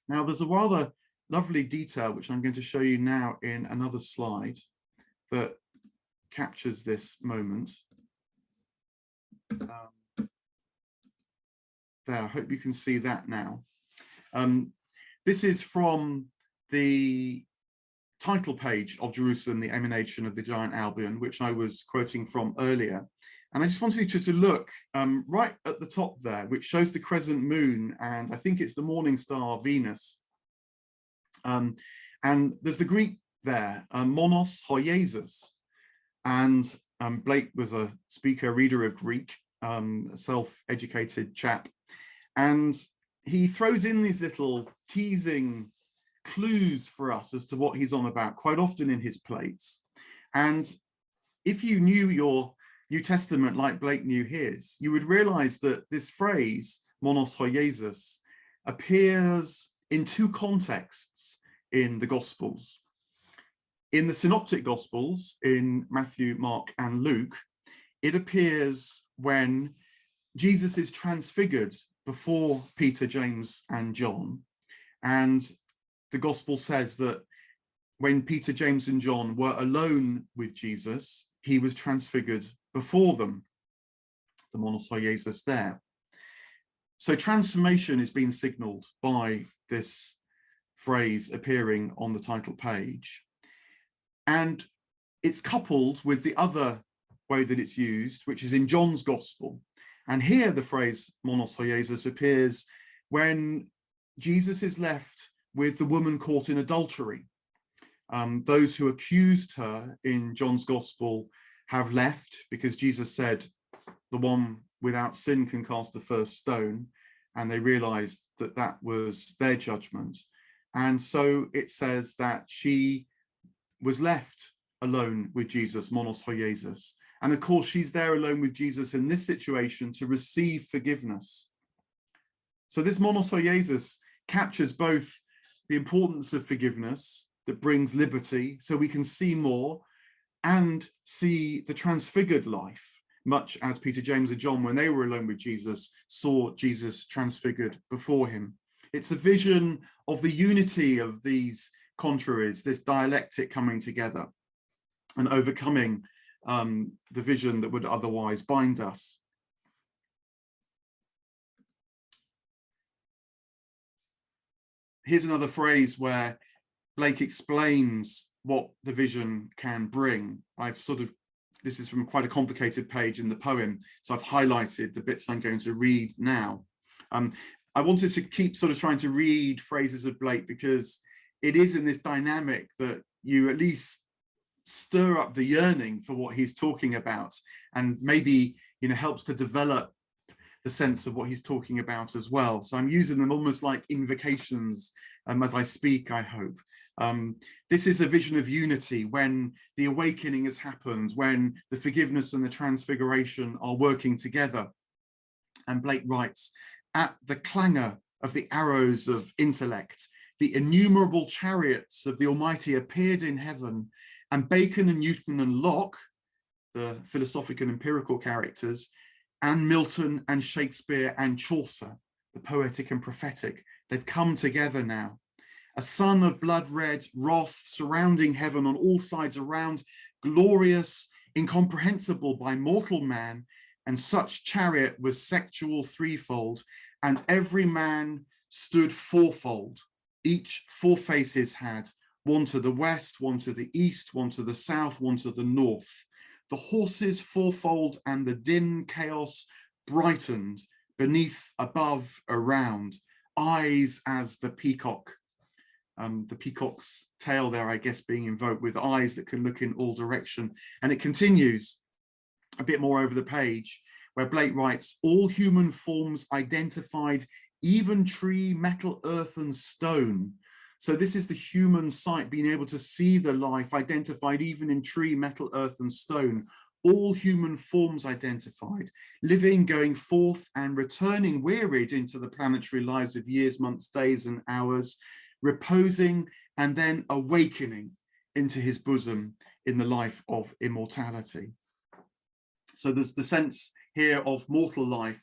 Now, there's a rather lovely detail, which I'm going to show you now in another slide, that captures this moment. There, I hope you can see that now. This is from the title page of Jerusalem, the Emanation of the Giant Albion, which I was quoting from earlier. And I just wanted you to look right at the top there, which shows the crescent moon, and I think it's the morning star Venus. And there's the Greek there, monos hoiesis. And Blake was a speaker, reader of Greek, a self-educated chap. And he throws in these little teasing clues for us as to what he's on about, quite often in his plates. And if you knew your New Testament like Blake knew his, you would realize that this phrase, monos hoiesis, appears in two contexts in the Gospels. In the Synoptic Gospels, in Matthew, Mark, and Luke, it appears when Jesus is transfigured before Peter, James, and John. And the Gospel says that when Peter, James, and John were alone with Jesus, he was transfigured before them, the monos hoiesis there. So transformation is being signaled by this phrase appearing on the title page. And it's coupled with the other way that it's used, which is in John's Gospel. And here the phrase monos hoiesis appears when Jesus is left with the woman caught in adultery. Those who accused her in John's Gospel have left because Jesus said, the one without sin can cast the first stone. And they realized that that was their judgment. And so it says that she was left alone with Jesus, monos hoiesis. And of course, she's there alone with Jesus in this situation to receive forgiveness. So this monos hoiesis captures both the importance of forgiveness that brings liberty, so we can see more, and see the transfigured life, much as Peter, James, and John, when they were alone with Jesus, saw Jesus transfigured before him. It's a vision of the unity of these contraries, this dialectic coming together and overcoming the vision that would otherwise bind us. Here's another phrase where Blake explains what the vision can bring. This is from quite a complicated page in the poem, so I've highlighted the bits I'm going to read now. I wanted to keep sort of trying to read phrases of Blake because it is in this dynamic that you at least stir up the yearning for what he's talking about, and maybe, you know, helps to develop the sense of what he's talking about as well. So I'm using them almost like invocations as I speak, I hope. This is a vision of unity when the awakening has happened, when the forgiveness and the transfiguration are working together. And Blake writes, at the clangor of the arrows of intellect, the innumerable chariots of the Almighty appeared in heaven, and Bacon and Newton and Locke, the philosophic and empirical characters, and Milton and Shakespeare and Chaucer, the poetic and prophetic, they've come together now. A sun of blood-red wrath surrounding heaven on all sides around, glorious, incomprehensible by mortal man, and such chariot was sexual threefold, and every man stood fourfold. Each four faces had, one to the west, one to the east, one to the south, one to the north. The horses fourfold and the dim chaos brightened, beneath, above, around, eyes as the peacock. The peacock's tail there, I guess, being invoked with eyes that can look in all direction. And it continues, a bit more over the page, where Blake writes, all human forms identified, even tree, metal, earth and stone. So this is the human sight, being able to see the life identified even in tree, metal, earth and stone. All human forms identified, living, going forth and returning wearied into the planetary lives of years, months, days and hours, reposing and then awakening into his bosom in the life of immortality. So there's the sense here of mortal life,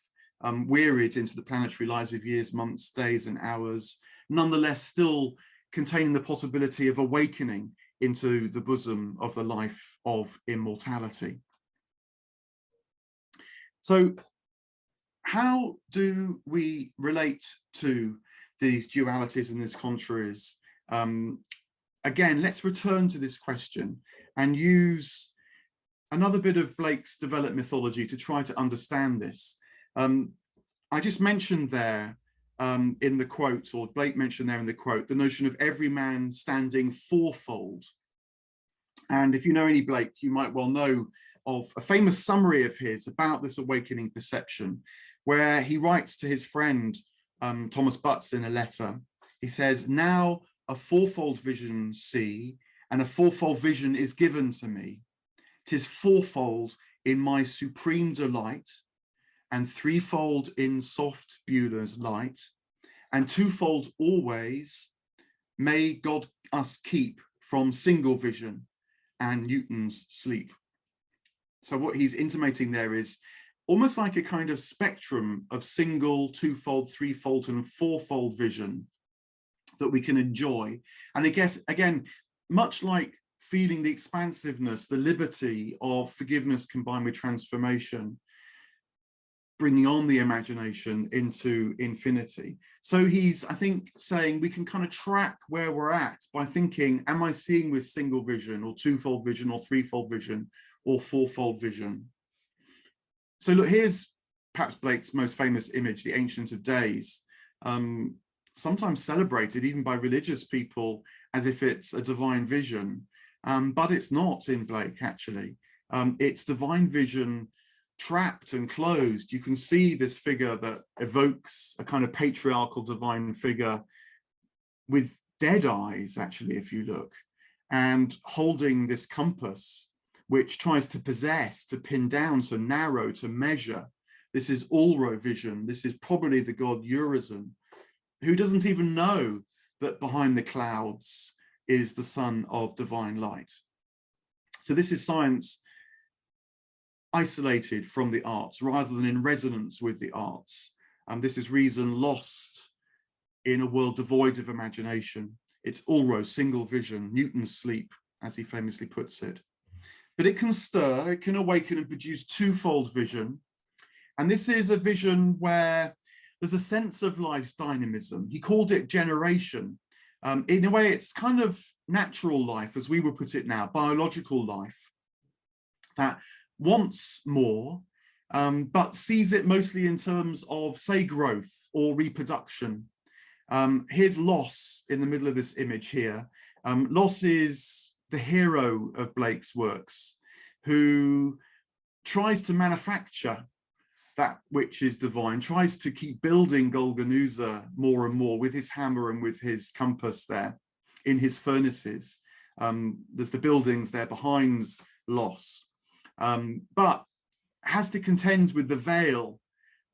wearied into the planetary lives of years, months, days and hours, nonetheless still containing the possibility of awakening into the bosom of the life of immortality. So how do we relate to these dualities and these contraries? Again, let's return to this question and use another bit of Blake's developed mythology to try to understand this. I just mentioned there in the quote, or Blake mentioned there in the quote, the notion of every man standing fourfold. And if you know any Blake, you might well know of a famous summary of his about this awakening perception, where he writes to his friend Thomas Butts in a letter. He says, now a fourfold vision see, and a fourfold vision is given to me. 'Tis fourfold in my supreme delight, and threefold in soft Beulah's light, and twofold always may God us keep from single vision and Newton's sleep. So what he's intimating there is almost like a kind of spectrum of single, twofold, threefold and fourfold vision that we can enjoy. And I guess, again, much like feeling the expansiveness, the liberty of forgiveness combined with transformation, bringing on the imagination into infinity. So he's, I think, saying we can kind of track where we're at by thinking, am I seeing with single vision or twofold vision or threefold vision or fourfold vision? So look, here's perhaps Blake's most famous image, the Ancient of Days, sometimes celebrated even by religious people as if it's a divine vision, but it's not in Blake, actually. It's divine vision trapped and closed. You can see this figure that evokes a kind of patriarchal divine figure with dead eyes, actually, if you look, and holding this compass, which tries to possess, to pin down, to narrow, to measure. This is Ulro vision. This is probably the god Urizen, who doesn't even know that behind the clouds is the sun of divine light. So this is science isolated from the arts rather than in resonance with the arts. This is reason lost in a world devoid of imagination. It's Ulro, single vision, Newton's sleep, as he famously puts it. But it can stir, it can awaken and produce twofold vision. And this is a vision where there's a sense of life's dynamism. He called it generation. In a way, it's kind of natural life, as we would put it now, biological life, that wants more, but sees it mostly in terms of, say, growth or reproduction. Here's Loss in the middle of this image here. Loss is the hero of Blake's works, who tries to manufacture that which is divine, tries to keep building Golgonooza more and more with his hammer and with his compass there in his furnaces. There's the buildings there behind Loss, but has to contend with the veil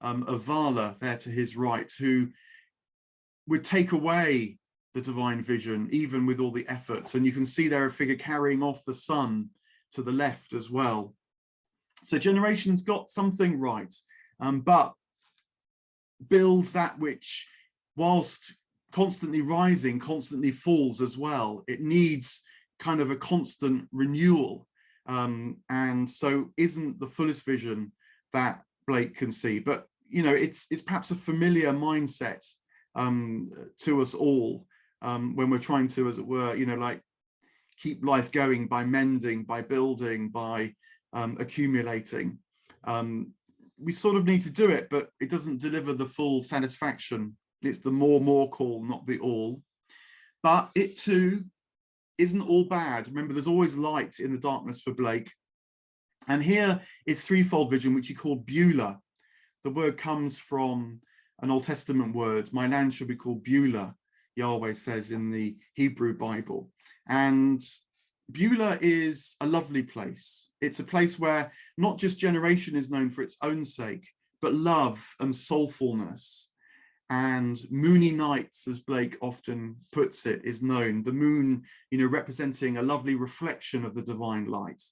of Vala there to his right, who would take away the divine vision, even with all the efforts. And you can see there a figure carrying off the sun to the left as well. So generation's got something right, but builds that which, whilst constantly rising, constantly falls as well. It needs kind of a constant renewal. And so isn't the fullest vision that Blake can see. But, you know, it's perhaps a familiar mindset to us all when we're trying to, as it were, you know, like keep life going by mending, by building, by accumulating. We sort of need to do it, but it doesn't deliver the full satisfaction. It's the more call, not the all. But it too isn't all bad. Remember, there's always light in the darkness for Blake. And here is threefold vision, which he called Beulah. The word comes from an Old Testament word. My land shall be called Beulah, Yahweh says in the Hebrew Bible. And Beulah is a lovely place. It's a place where not just generation is known for its own sake, but love and soulfulness. And moony nights, as Blake often puts it, is known. The moon, representing a lovely reflection of the divine light.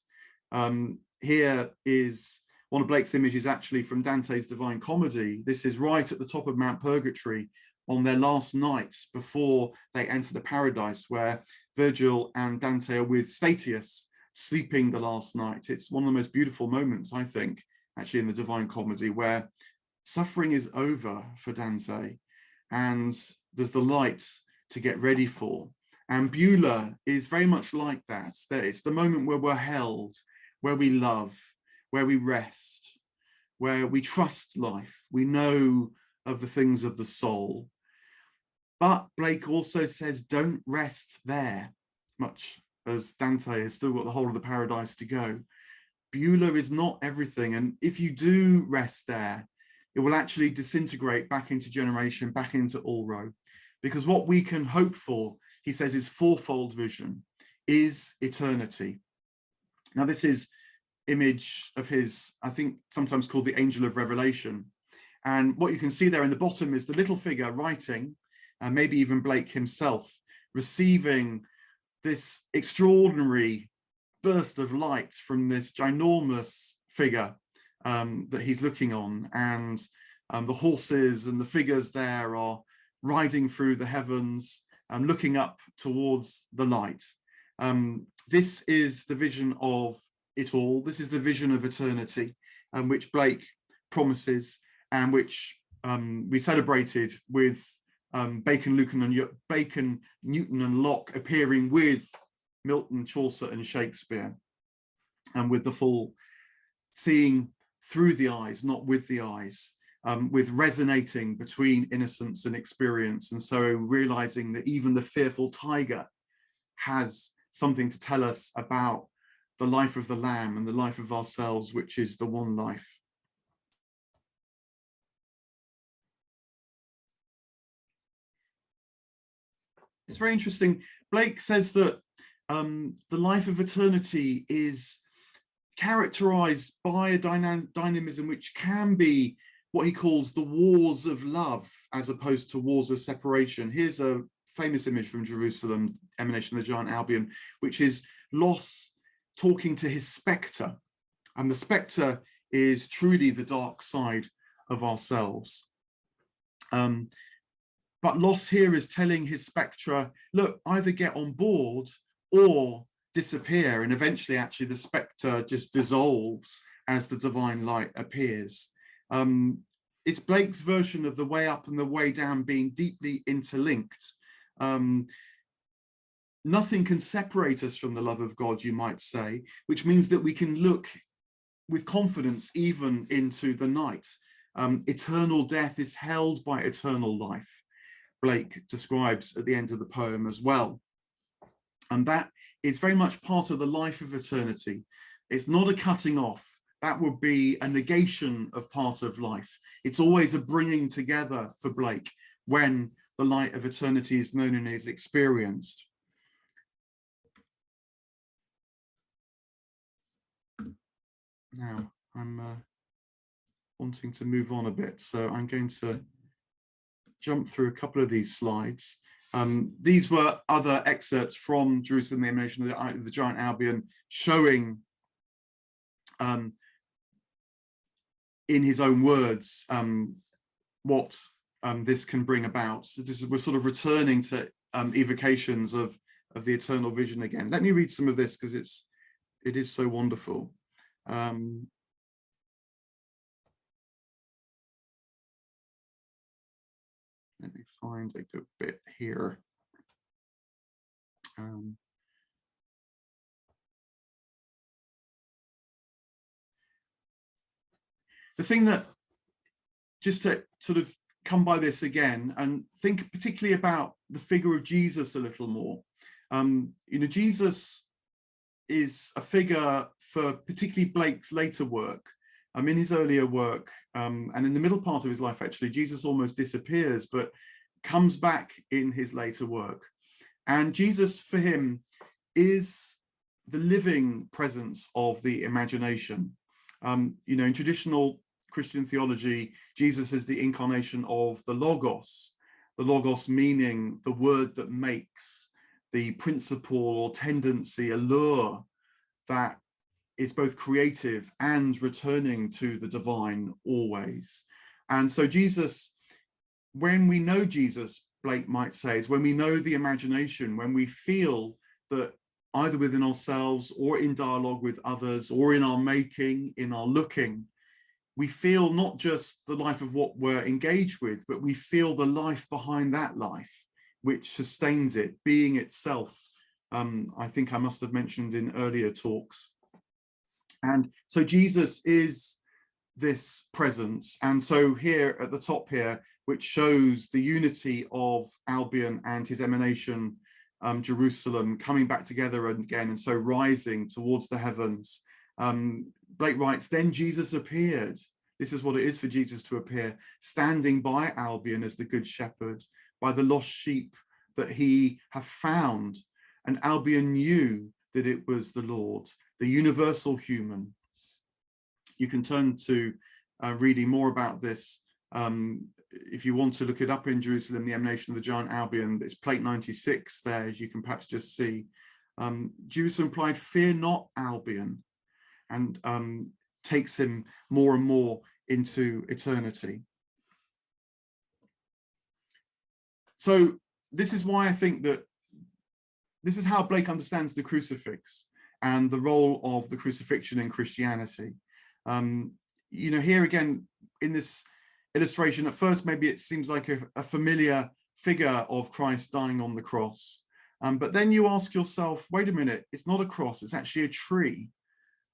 Here is one of Blake's images, actually from Dante's Divine Comedy. This is right at the top of Mount Purgatory on their last night before they enter the paradise, where Virgil and Dante are with Statius sleeping the last night. It's one of the most beautiful moments, I think, actually in the Divine Comedy, where suffering is over for Dante and there's the light to get ready for. And Beulah is very much like that. It's the moment where we're held, where we love, where we rest, where we trust life. We know of the things of the soul. But Blake also says, don't rest there, much as Dante has still got the whole of the paradise to go. Beulah is not everything. And if you do rest there, it will actually disintegrate back into generation, back into Ulro. Because what we can hope for, he says, is fourfold vision, is eternity. Now, this is image of his, I think sometimes called the Angel of Revelation. And what you can see there in the bottom is the little figure writing, and maybe even Blake himself, receiving this extraordinary burst of light from this ginormous figure that he's looking on. And the horses and the figures there are riding through the heavens and looking up towards the light. This is the vision of it all. This is the vision of eternity, which Blake promises, and which we celebrated with Bacon, Newton and Locke appearing with Milton, Chaucer and Shakespeare, and with the full seeing through the eyes, not with the eyes, with resonating between innocence and experience. And so realizing that even the fearful tiger has something to tell us about the life of the Lamb and the life of ourselves, which is the one life. It's very interesting. Blake says that the life of eternity is characterized by a dynamism which can be what he calls the wars of love, as opposed to wars of separation. Here's a famous image from Jerusalem, Emanation of the Giant Albion, which is Los talking to his spectre. And the spectre is truly the dark side of ourselves. But Los here is telling his spectre, look, either get on board or disappear. And eventually, actually, the spectre just dissolves as the divine light appears. It's Blake's version of the way up and the way down being deeply interlinked. Nothing can separate us from the love of God, you might say, which means that we can look with confidence even into the night. Eternal death is held by eternal life, Blake describes at the end of the poem as well. And that is very much part of the life of eternity. It's not a cutting off. That would be a negation of part of life. It's always a bringing together for Blake when the light of eternity is known and is experienced. Now, I'm wanting to move on a bit, so I'm going to jump through a couple of these slides. These were other excerpts from Jerusalem, the Emanation of the Giant Albion, showing in his own words what this can bring about. So we're sort of returning to evocations of the eternal vision again. Let me read some of this because it is so wonderful. Let me find a good bit here. The thing that, just to sort of come by this again and think particularly about the figure of Jesus a little more. Jesus is a figure for particularly Blake's later work. In his earlier work, and in the middle part of his life, actually, Jesus almost disappears, but comes back in his later work. And Jesus, for him, is the living presence of the imagination. In traditional Christian theology, Jesus is the incarnation of the Logos meaning the word that makes, the principle or tendency, allure that is both creative and returning to the divine always. And so Jesus, when we know Jesus, Blake might say, is when we know the imagination, when we feel that either within ourselves or in dialogue with others or in our making, in our looking, we feel not just the life of what we're engaged with, but we feel the life behind that life, which sustains it, being itself. I think I must have mentioned in earlier talks. And so Jesus is this presence. And so here at the top here, which shows the unity of Albion and his emanation, Jerusalem, coming back together again, and so rising towards the heavens. Blake writes, then Jesus appeared. This is what it is for Jesus to appear, standing by Albion as the good shepherd, by the lost sheep that he hath found. And Albion knew that it was the Lord, the universal human. You can turn to reading more about this. If you want to look it up in Jerusalem, the emanation of the giant Albion, it's plate 96 there, as you can perhaps just see. Jesus implied, fear not, Albion, and takes him more and more into eternity. So this is why I think that this is how Blake understands the crucifix and the role of the crucifixion in Christianity. Here again, in this illustration, at first, maybe it seems like a familiar figure of Christ dying on the cross. But then you ask yourself, wait a minute, it's not a cross, it's actually a tree.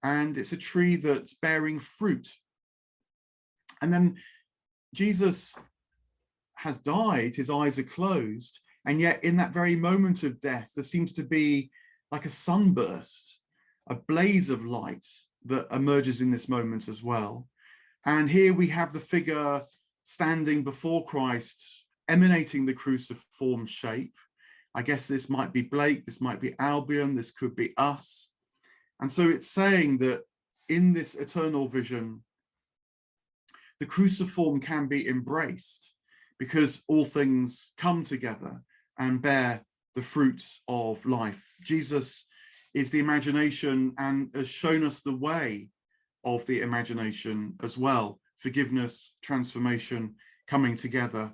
And it's a tree that's bearing fruit. And then Jesus has died, his eyes are closed, and yet in that very moment of death, there seems to be like a sunburst, a blaze of light that emerges in this moment as well. And here we have the figure standing before Christ, emanating the cruciform shape. I guess this might be Blake, this might be Albion, this could be us. And so it's saying that in this eternal vision, the cruciform can be embraced because all things come together and bear the fruit of life. Jesus is the imagination and has shown us the way of the imagination as well. Forgiveness, transformation, coming together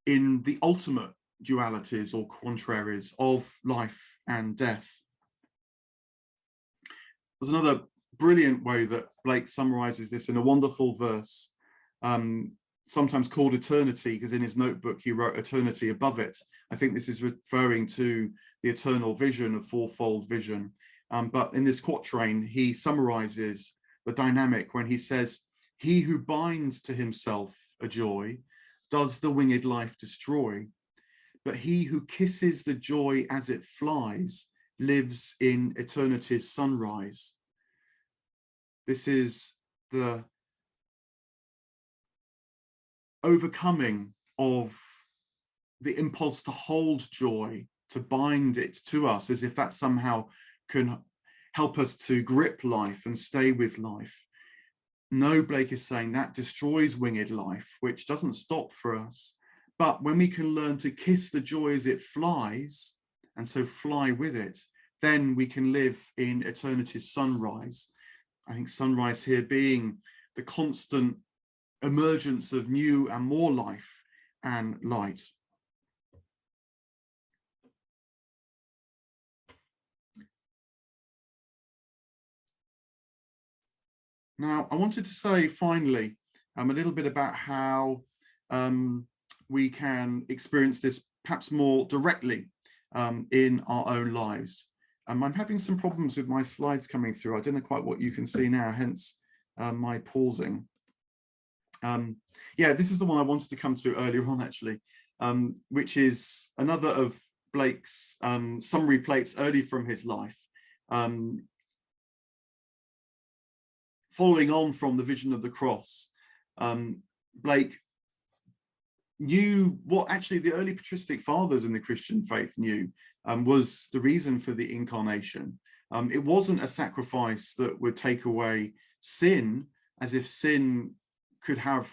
in the ultimate dualities or contraries of life and death. There's another brilliant way that Blake summarizes this in a wonderful verse, sometimes called eternity, because in his notebook he wrote eternity above it. I think this is referring to the eternal vision, of fourfold vision. But in this quatrain, he summarizes the dynamic when he says, he who binds to himself a joy does the winged life destroy, but he who kisses the joy as it flies lives in eternity's sunrise. This is the overcoming of the impulse to hold joy, to bind it to us, as if that somehow can help us to grip life and stay with life. No, Blake is saying that destroys winged life, which doesn't stop for us. But when we can learn to kiss the joy as it flies, and so fly with it, then we can live in eternity's sunrise. I think sunrise here being the constant emergence of new and more life and light. Now, I wanted to say finally a little bit about how we can experience this perhaps more directly in our own lives. I'm having some problems with my slides coming through. I don't know quite what you can see now, hence my pausing. Yeah, this is the one I wanted to come to earlier on, actually, which is another of Blake's summary plates early from his life. following on from the vision of the cross, Blake knew what actually the early patristic fathers in the Christian faith knew, was the reason for the incarnation. It wasn't a sacrifice that would take away sin, as if sin could have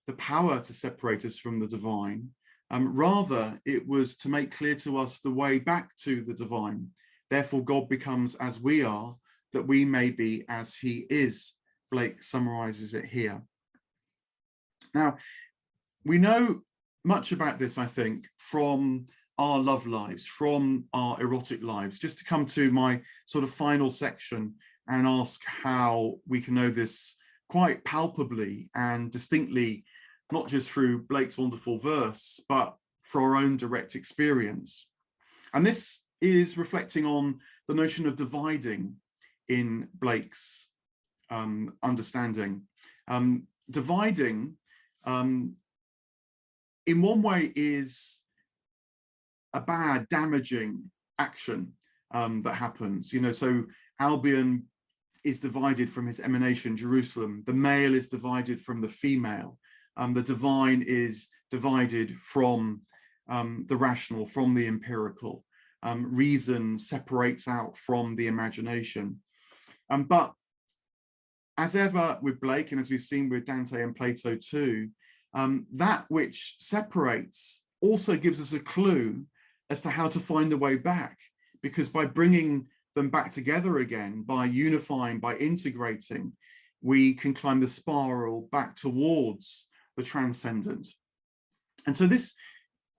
the power to separate us from the divine. Rather, it was to make clear to us the way back to the divine. Therefore, God becomes as we are, that we may be as he is. Blake summarizes it here. Now, we know much about this, I think, from our love lives, from our erotic lives. Just to come to my sort of final section and ask how we can know this quite palpably and distinctly, not just through Blake's wonderful verse, but for our own direct experience. And this is reflecting on the notion of dividing in Blake's understanding. Dividing, in one way, is a bad, damaging action that happens. You know, so Albion is divided from his emanation, Jerusalem. The male is divided from the female. The divine is divided from the rational, from the empirical. Reason separates out from the imagination. But as ever with Blake, and as we've seen with Dante and Plato too, that which separates also gives us a clue as to how to find the way back, because by bringing them back together again, by unifying, by integrating, we can climb the spiral back towards the transcendent. And so this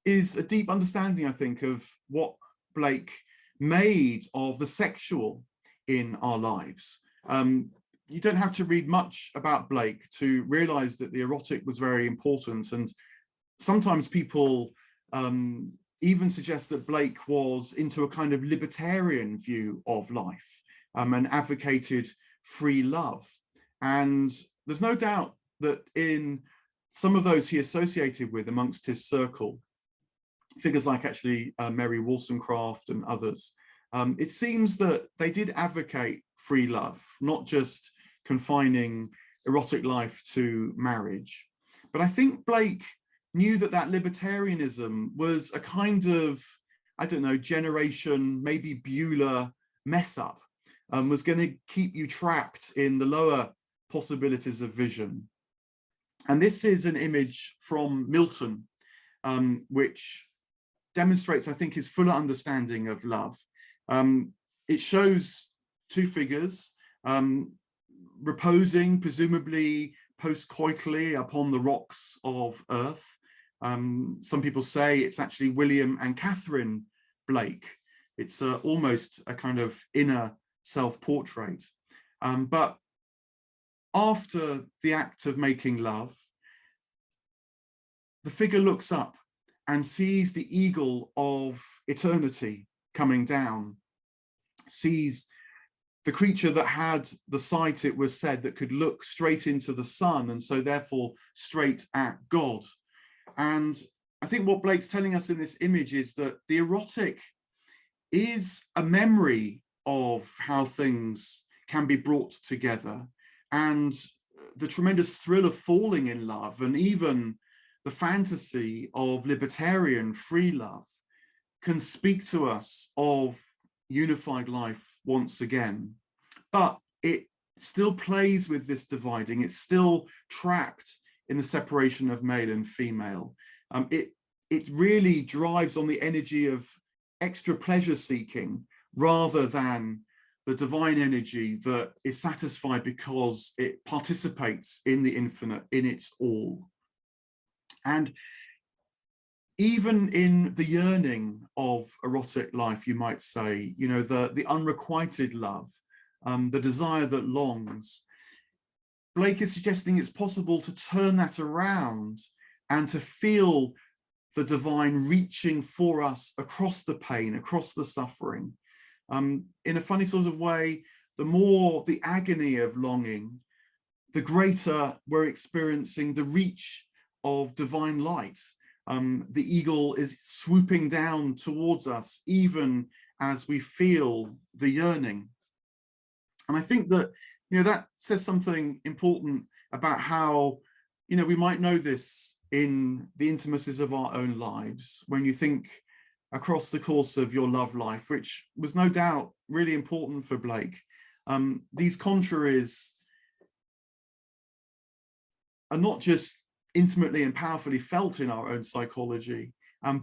is a deep understanding, I think, of what Blake made of the sexual in our lives. You don't have to read much about Blake to realize that the erotic was very important. And sometimes people even suggest that Blake was into a kind of libertarian view of life and advocated free love. And there's no doubt that in some of those he associated with amongst his circle, figures like actually Mary Wollstonecraft and others, it seems that they did advocate free love, not just confining erotic life to marriage. But I think Blake knew that that libertarianism was a kind of, I don't know, generation, maybe Bueller mess up, was going to keep you trapped in the lower possibilities of vision. And this is an image from Milton, which demonstrates, I think, his fuller understanding of love. It shows two figures reposing, presumably post-coitally, upon the rocks of earth. Some people say it's actually William and Catherine Blake. It's almost a kind of inner self-portrait. But after the act of making love, the figure looks up and sees the eagle of eternity coming down, sees the creature that had the sight, it was said, that could look straight into the sun, and so therefore straight at God. And I think what Blake's telling us in this image is that the erotic is a memory of how things can be brought together, and the tremendous thrill of falling in love, and even the fantasy of libertarian free love, can speak to us of unified life once again. But it still plays with this dividing. It's still trapped in the separation of male and female. It really drives on the energy of extra pleasure seeking rather than the divine energy that is satisfied because it participates in the infinite, in its all. And even in the yearning of erotic life, you might say, you know, the unrequited love, the desire that longs, Blake is suggesting it's possible to turn that around and to feel the divine reaching for us across the pain, across the suffering. In a funny sort of way, the more the agony of longing, the greater we're experiencing the reach of divine light. The eagle is swooping down towards us, even as we feel the yearning. And I think that that says something important about how, we might know this in the intimacies of our own lives. When you think across the course of your love life, which was no doubt really important for Blake, these contraries are not just intimately and powerfully felt in our own psychology,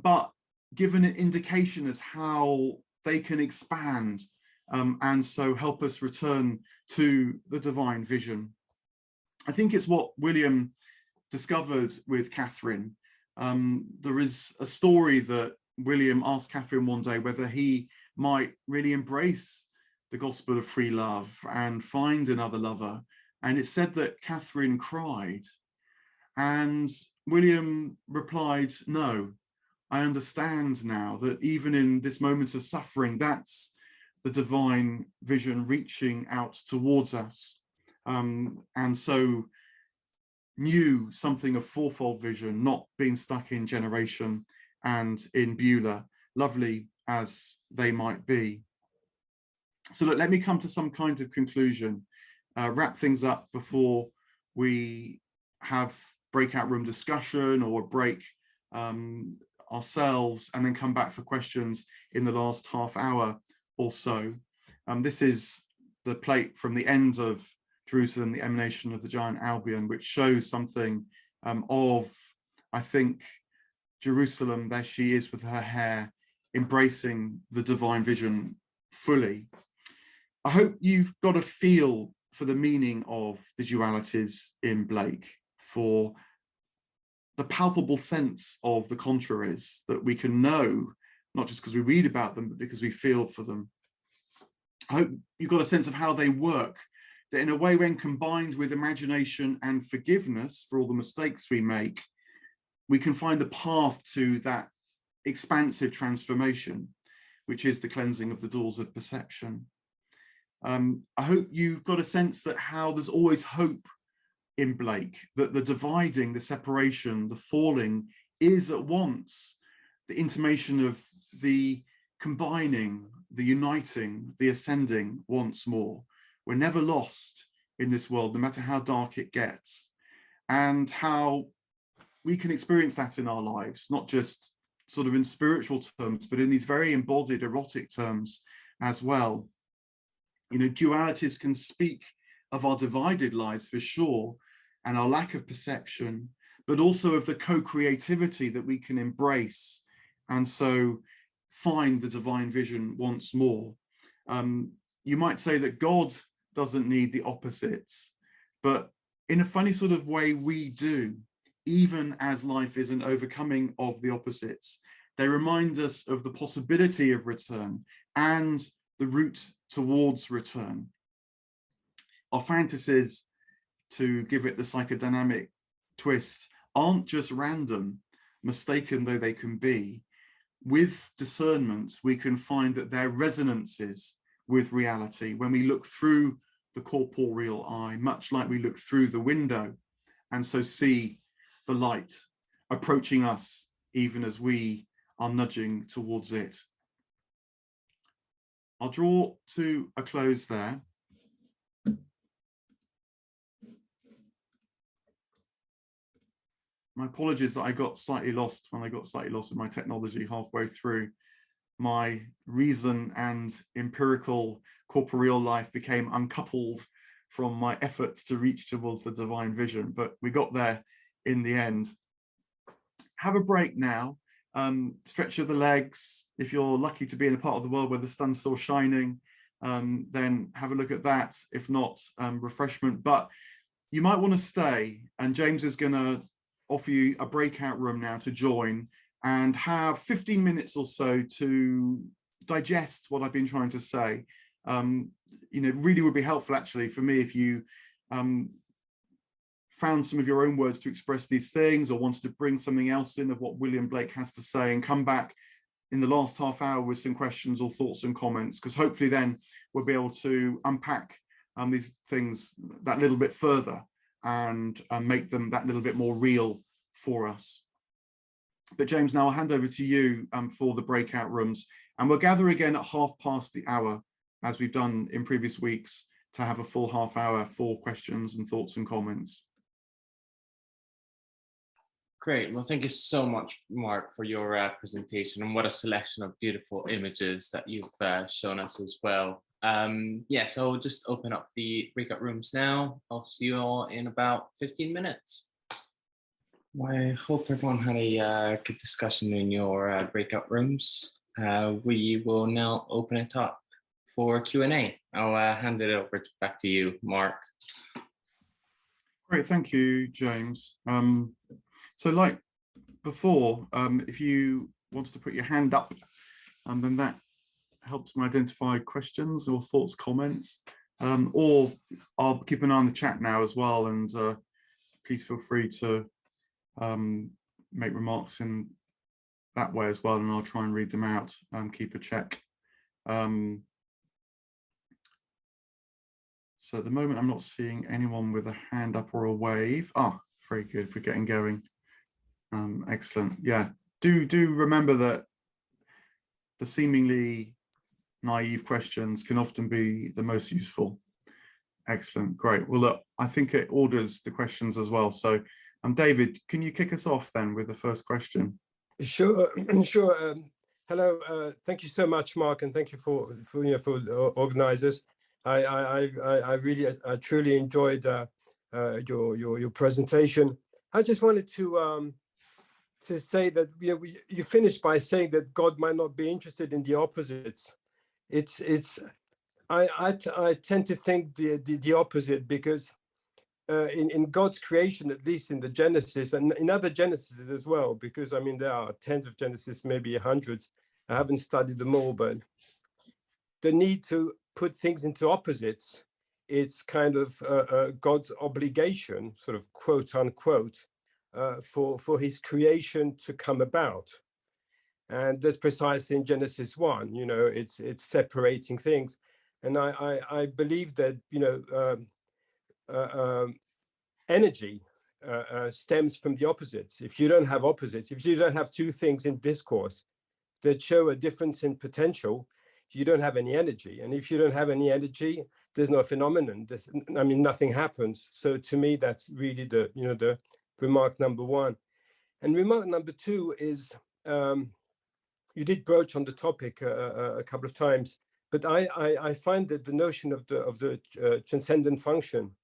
but given an indication as how they can expand and so help us return to the divine vision. I think it's what William discovered with Catherine. There is a story that William asked Catherine one day whether he might really embrace the gospel of free love and find another lover. And it's said that Catherine cried, and William replied, "No, I understand now that even in this moment of suffering, that's the divine vision reaching out towards us." And so knew something of fourfold vision, not being stuck in generation and in Beulah, lovely as they might be. So look, let me come to some kind of conclusion, wrap things up before we have breakout room discussion or break ourselves, and then come back for questions in the last half hour or so. This is the plate from the end of Jerusalem, the emanation of the giant Albion, which shows something of, I think, Jerusalem. There she is with her hair, embracing the divine vision fully. I hope you've got a feel for the meaning of the dualities in Blake, for the palpable sense of the contraries that we can know, not just because we read about them, but because we feel for them. I hope you've got a sense of how they work, that in a way, when combined with imagination and forgiveness for all the mistakes we make, we can find the path to that expansive transformation, which is the cleansing of the doors of perception. I hope you've got a sense that how there's always hope in Blake, that the dividing, the separation, the falling is at once the intimation of the combining, the uniting, the ascending once more. We're never lost in this world, no matter how dark it gets, and how we can experience that in our lives, not just sort of in spiritual terms, but in these very embodied erotic terms as well. Dualities can speak of our divided lives for sure, and our lack of perception, but also of the co-creativity that we can embrace, and so find the divine vision once more. You might say that God doesn't need the opposites, but in a funny sort of way we do, even as life is an overcoming of the opposites. They remind us of the possibility of return and the route towards return. Our fantasies, to give it the psychodynamic twist, aren't just random, mistaken though they can be. With discernment, we can find that there are resonances with reality when we look through the corporeal eye, much like we look through the window, and so see the light approaching us even as we are nudging towards it. I'll draw to a close there. My apologies that I got slightly lost with my technology halfway through. My reason and empirical corporeal life became uncoupled from my efforts to reach towards the divine vision, but we got there in the end. Have a break now. Stretch the legs. If you're lucky to be in a part of the world where the sun's still shining, then have a look at that. If not, refreshment. But you might want to stay, and James is going to offer you a breakout room now to join and have 15 minutes or so to digest what I've been trying to say. Really would be helpful actually for me if you found some of your own words to express these things, or wanted to bring something else in of what William Blake has to say, and come back in the last half hour with some questions or thoughts and comments, because hopefully then we'll be able to unpack these things that little bit further and make them that little bit more real for us. But James, now I'll hand over to you for the breakout rooms, and we'll gather again at 1:30 the hour, as we've done in previous weeks, to have a full half hour for questions and thoughts and comments. Great. Well, thank you so much, Mark, for your presentation, and what a selection of beautiful images that you've shown us as well. Yeah, so we'll just open up the breakout rooms now. I'll see you all in about 15 minutes. I hope everyone had a good discussion in your breakout rooms. We will now open it up for Q&A. I'll hand it over back to you, Mark. Great, thank you, James. So like before, if you wanted to put your hand up, then that helps me identify questions or thoughts, comments, or I'll keep an eye on the chat now as well, and please feel free to make remarks in that way as well, and I'll try and read them out and keep a check. So at the moment, I'm not seeing anyone with a hand up or a wave. Ah, very good, we're getting going. Excellent. Yeah, do remember that the seemingly naive questions can often be the most useful. Excellent, great. Well, look, I think it orders the questions as well. So, David, can you kick us off then with the first question? Sure, sure. Hello, thank you so much, Mark, and thank you for the organizers. I truly enjoyed your presentation. I just wanted to say that you finished by saying that God might not be interested in the opposites. I tend to think the opposite, because in God's creation, at least in the Genesis and in other Genesis as well, because I mean there are tens of Genesis, maybe hundreds. I haven't studied them all, but the need to put things into opposites, it's kind of God's obligation, sort of quote unquote, for his creation to come about. And that's precisely in Genesis 1, it's separating things. And I believe that, energy stems from the opposites. If you don't have opposites, if you don't have two things in discourse that show a difference in potential, you don't have any energy. And if you don't have any energy, there's no phenomenon. Nothing happens. So to me, that's really the remark number one. And remark number two is, you did broach on the topic a couple of times, but I find that the notion of the transcendent function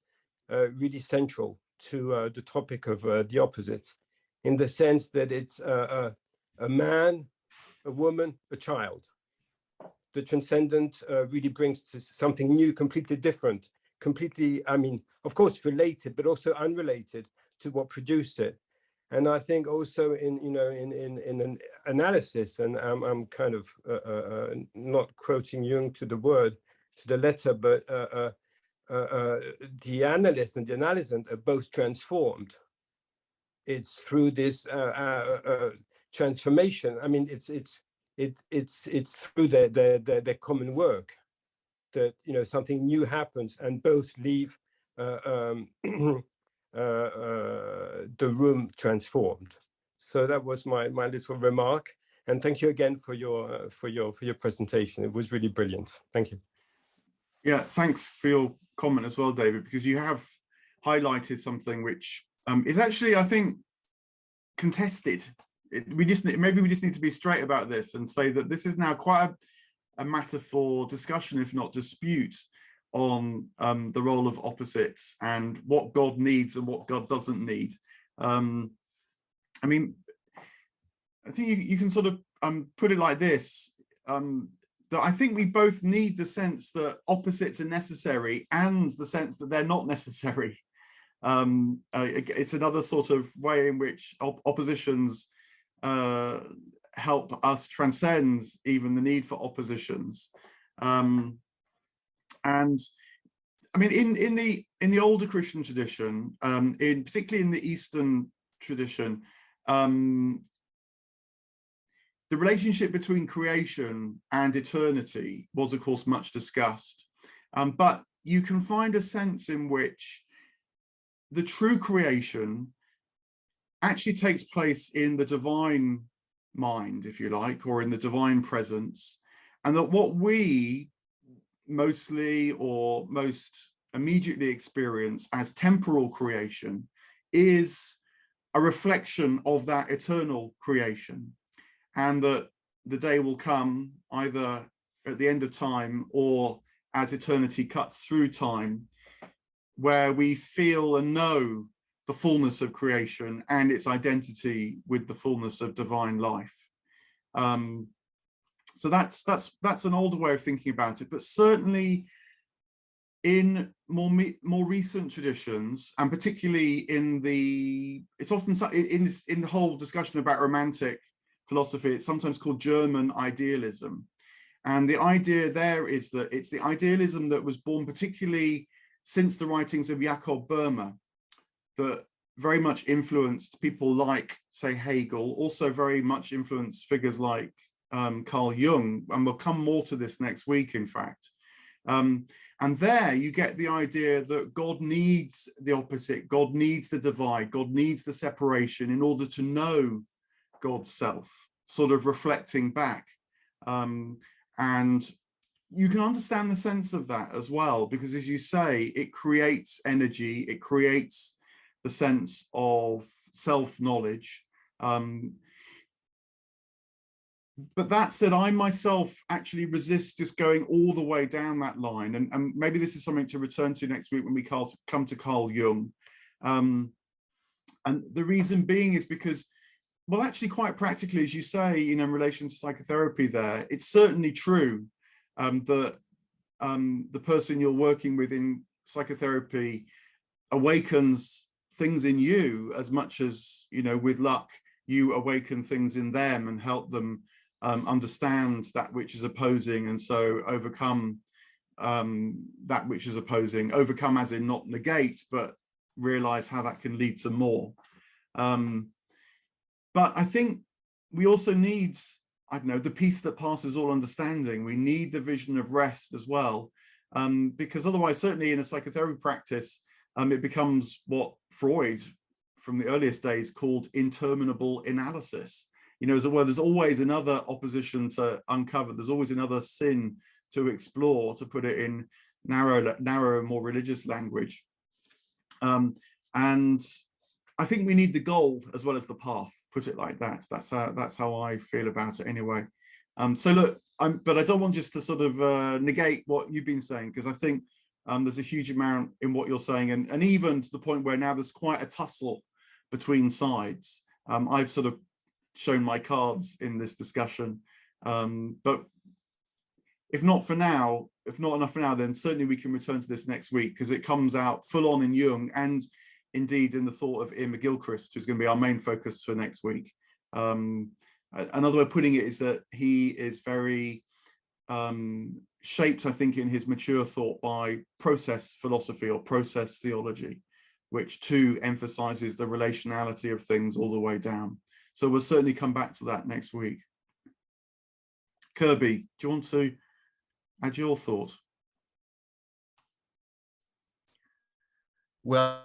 really central to the topic of the opposites, in the sense that it's a man, a woman, a child. The transcendent really brings to something new, completely different, completely, of course, related, but also unrelated to what produced it. And I think also in an analysis, and I'm kind of not quoting Jung to the word, to the letter, but the analyst and the analysant are both transformed. It's through this transformation. It's through their common work that something new happens, and both leave the room transformed. So that was my little remark, and thank you again for your presentation. It was really brilliant. Thank you. Yeah, thanks for your comment as well, David, because you have highlighted something which is actually, I think, contested. Maybe we just need to be straight about this and say that this is now quite a matter for discussion, if not dispute, on the role of opposites and what God needs and what God doesn't need. I think you can sort of put it like this, that I think we both need the sense that opposites are necessary and the sense that they're not necessary. It's another sort of way in which oppositions help us transcend even the need for oppositions. And I mean, in the older Christian tradition, particularly in the Eastern tradition, the relationship between creation and eternity was, of course, much discussed. But you can find a sense in which the true creation actually takes place in the divine mind, if you like, or in the divine presence, and that what we mostly or most immediately experience as temporal creation is a reflection of that eternal creation, and that the day will come either at the end of time or as eternity cuts through time, where we feel and know the fullness of creation and its identity with the fullness of divine life. So that's an older way of thinking about it, but certainly in more recent traditions, and particularly in the, it's often in the whole discussion about romantic philosophy, it's sometimes called German idealism. And the idea there is that it's the idealism that was born particularly since the writings of Jakob Böhme, that very much influenced people like, say, Hegel, also very much influenced figures like Carl Jung, and we'll come more to this next week, in fact. And there you get the idea that God needs the opposite, God needs the divide, God needs the separation in order to know God's self, sort of reflecting back. And you can understand the sense of that as well, because as you say, it creates energy, it creates the sense of self-knowledge. But that said, I myself actually resist just going all the way down that line. And maybe this is something to return to next week when we come to Carl Jung. And the reason being is because, well, actually quite practically, as you say, you know, in relation to psychotherapy there, it's certainly true that the person you're working with in psychotherapy awakens things in you as much as, you know, with luck, you awaken things in them and help them understand that which is opposing, and so overcome that which is opposing. Overcome as in not negate, but realize how that can lead to more. But I think we also need, I don't know, the peace that passes all understanding. We need the vision of rest as well, because otherwise, certainly in a psychotherapy practice, it becomes what Freud from the earliest days called interminable analysis. You know, as it were, there's always another opposition to uncover. There's always another sin to explore, to put it in narrow, more religious language. And I think we need the goal as well as the path, put it like that. That's how I feel about it anyway. So look, but I don't want just to sort of negate what you've been saying, because I think there's a huge amount in what you're saying, and even to the point where now there's quite a tussle between sides. I've sort of shown my cards in this discussion, but if not enough for now, then certainly we can return to this next week, because it comes out full on in Jung, and indeed in the thought of Ian McGilchrist, who's going to be our main focus for next week. Another way of putting it is that he is very shaped, I think, in his mature thought by process philosophy or process theology, which too emphasizes the relationality of things all the way down. So we'll certainly come back to that next week. Kirby, do you want to add your thought? Well,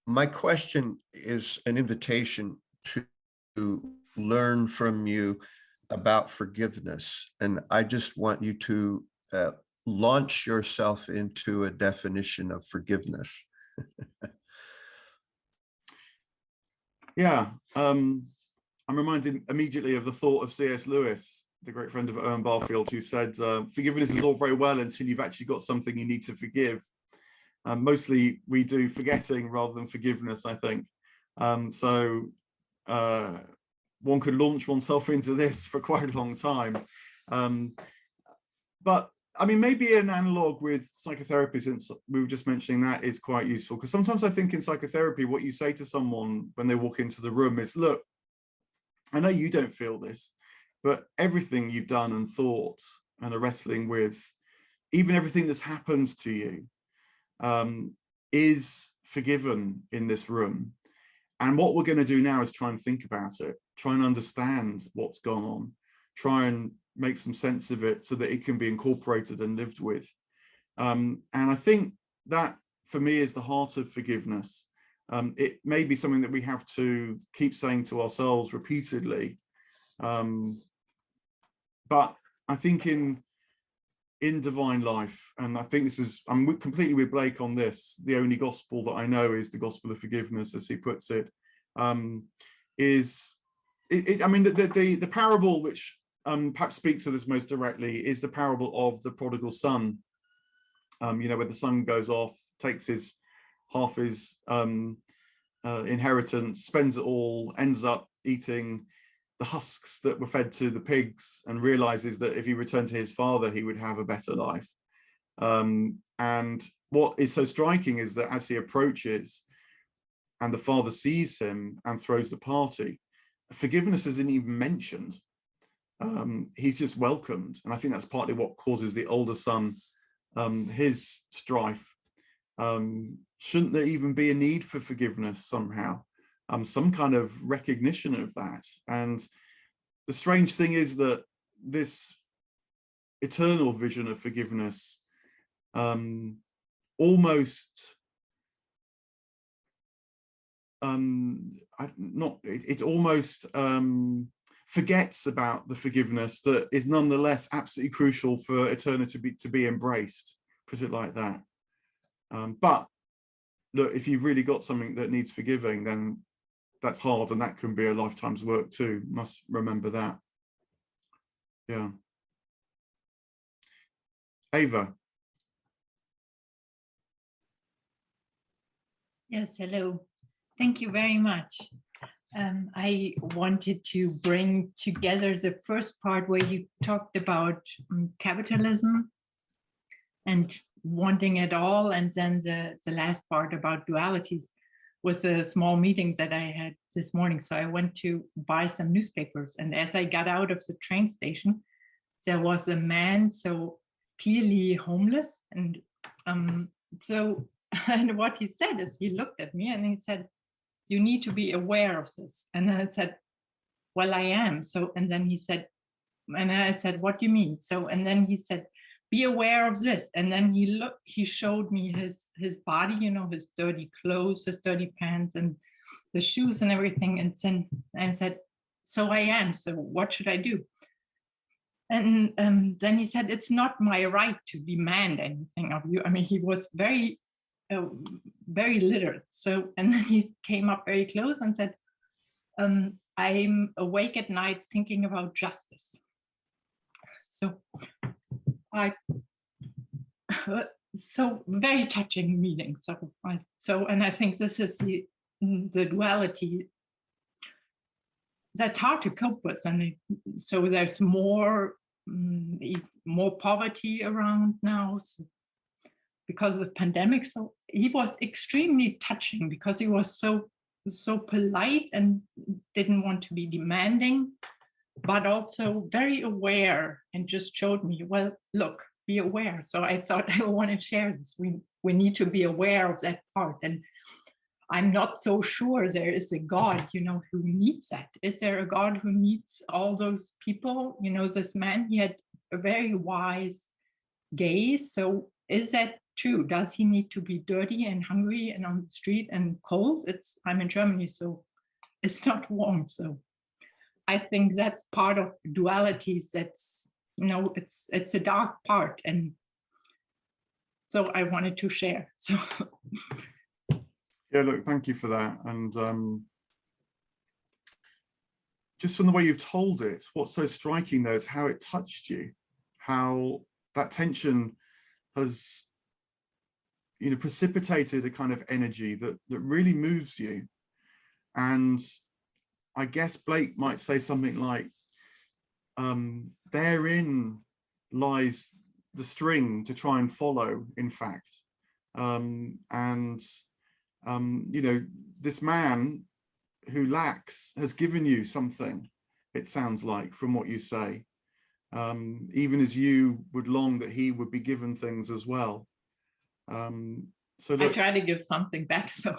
my question is an invitation to learn from you about forgiveness. And I just want you to launch yourself into a definition of forgiveness. Yeah, I'm reminded immediately of the thought of C.S. Lewis, the great friend of Owen Barfield, who said, forgiveness is all very well until you've actually got something you need to forgive. Mostly we do forgetting rather than forgiveness, I think. So one could launch oneself into this for quite a long time. But I mean, maybe an analog with psychotherapy, since we were just mentioning that, is quite useful, because sometimes I think in psychotherapy, what you say to someone when they walk into the room is, look, I know you don't feel this, but everything you've done and thought and are wrestling with, even everything that's happened to you, is forgiven in this room. And what we're going to do now is try and think about it, try and understand what's gone on, try and make some sense of it so that it can be incorporated and lived with. And I think that, for me, is the heart of forgiveness. It may be something that we have to keep saying to ourselves repeatedly. But I think in in divine life. And I think I'm completely with Blake on this. The only gospel that I know is the gospel of forgiveness, as he puts it. I mean, the parable which perhaps speaks to this most directly is the parable of the prodigal son. Where the son goes off, takes half his inheritance, spends it all, ends up eating the husks that were fed to the pigs, and realizes that if he returned to his father, he would have a better life. And what is so striking is that as he approaches and the father sees him and throws the party, forgiveness isn't even mentioned. He's just welcomed. And I think that's partly what causes the older son his strife. Shouldn't there even be a need for forgiveness somehow? Some kind of recognition of that. And the strange thing is that this eternal vision of forgiveness almost forgets about the forgiveness that is nonetheless absolutely crucial for eternity to be embraced, put it like that. But look, if you've really got something that needs forgiving, then that's hard, and that can be a lifetime's work too. Must remember that. Yeah. Ava. Yes, hello. Thank you very much. I wanted to bring together the first part where you talked about capitalism and wanting it all, and then the last part about dualities was a small meeting that I had this morning. So I went to buy some newspapers, and as I got out of the train station, there was a man so clearly homeless, and and what he said is, he looked at me and he said, "You need to be aware of this." And I said, "Well, I am." So, and then he said, and I said, "What do you mean?" So, and then he said, "Be aware of this." And then he showed me his body, his dirty clothes, his dirty pants, and the shoes and everything. And then I said, "So I am. So what should I do?" And then he said, "It's not my right to demand anything of you." I mean, he was very literate. So, and then he came up very close and said, "I'm awake at night thinking about justice." So so very touching meeting. And I think this is the duality that's hard to cope with. And so there's more poverty around now, because of the pandemic. So he was extremely touching, because he was so polite and didn't want to be demanding, but also very aware, and just showed me, well, look, be aware. So I thought I want to share this. We need to be aware of that part. And I'm not so sure there is a God, who needs that. Is there a God who needs all those people? This man, he had a very wise gaze. So is that true? Does he need to be dirty and hungry and on the street and cold? I'm in Germany, so it's not warm. So I think that's part of dualities. That's, it's a dark part. And so I wanted to share. So Yeah, look, thank you for that. And just from the way you've told it, what's so striking though is how it touched you, how that tension has, precipitated a kind of energy that really moves you. And I guess Blake might say something like, therein lies the string to try and follow, in fact. This man who lacks has given you something, it sounds like, from what you say, even as you would long that he would be given things as well. So look, I try to give something back. So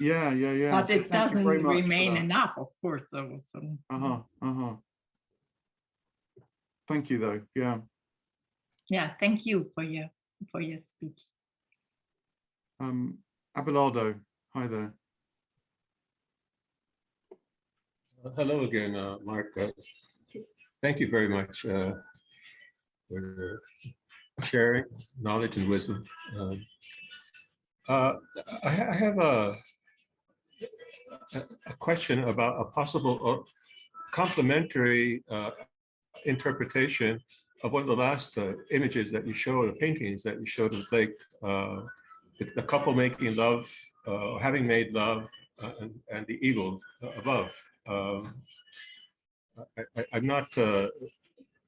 yeah. But so it doesn't remain enough, of course. So. Thank you, though. Yeah. Yeah. Thank you for your speech. Abelardo, hi there. Hello again, Mark. Thank you very much for sharing knowledge and wisdom. I have a question about a possible complementary interpretation of one of the last images that you showed, the paintings that you showed of Blake, the couple making love, having made love, and the eagle above. I'm not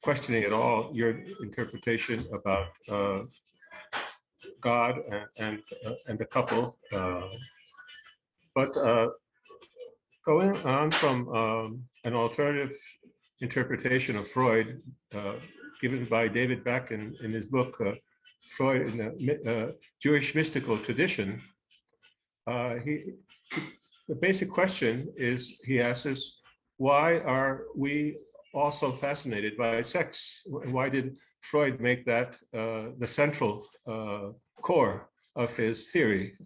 questioning at all your interpretation about God and the couple, but going on from an alternative interpretation of Freud, given by David Beck in his book Freud in the Jewish Mystical Tradition, the basic question is, he asks us, why are we also fascinated by sex? Why did Freud make that the central core of his theory?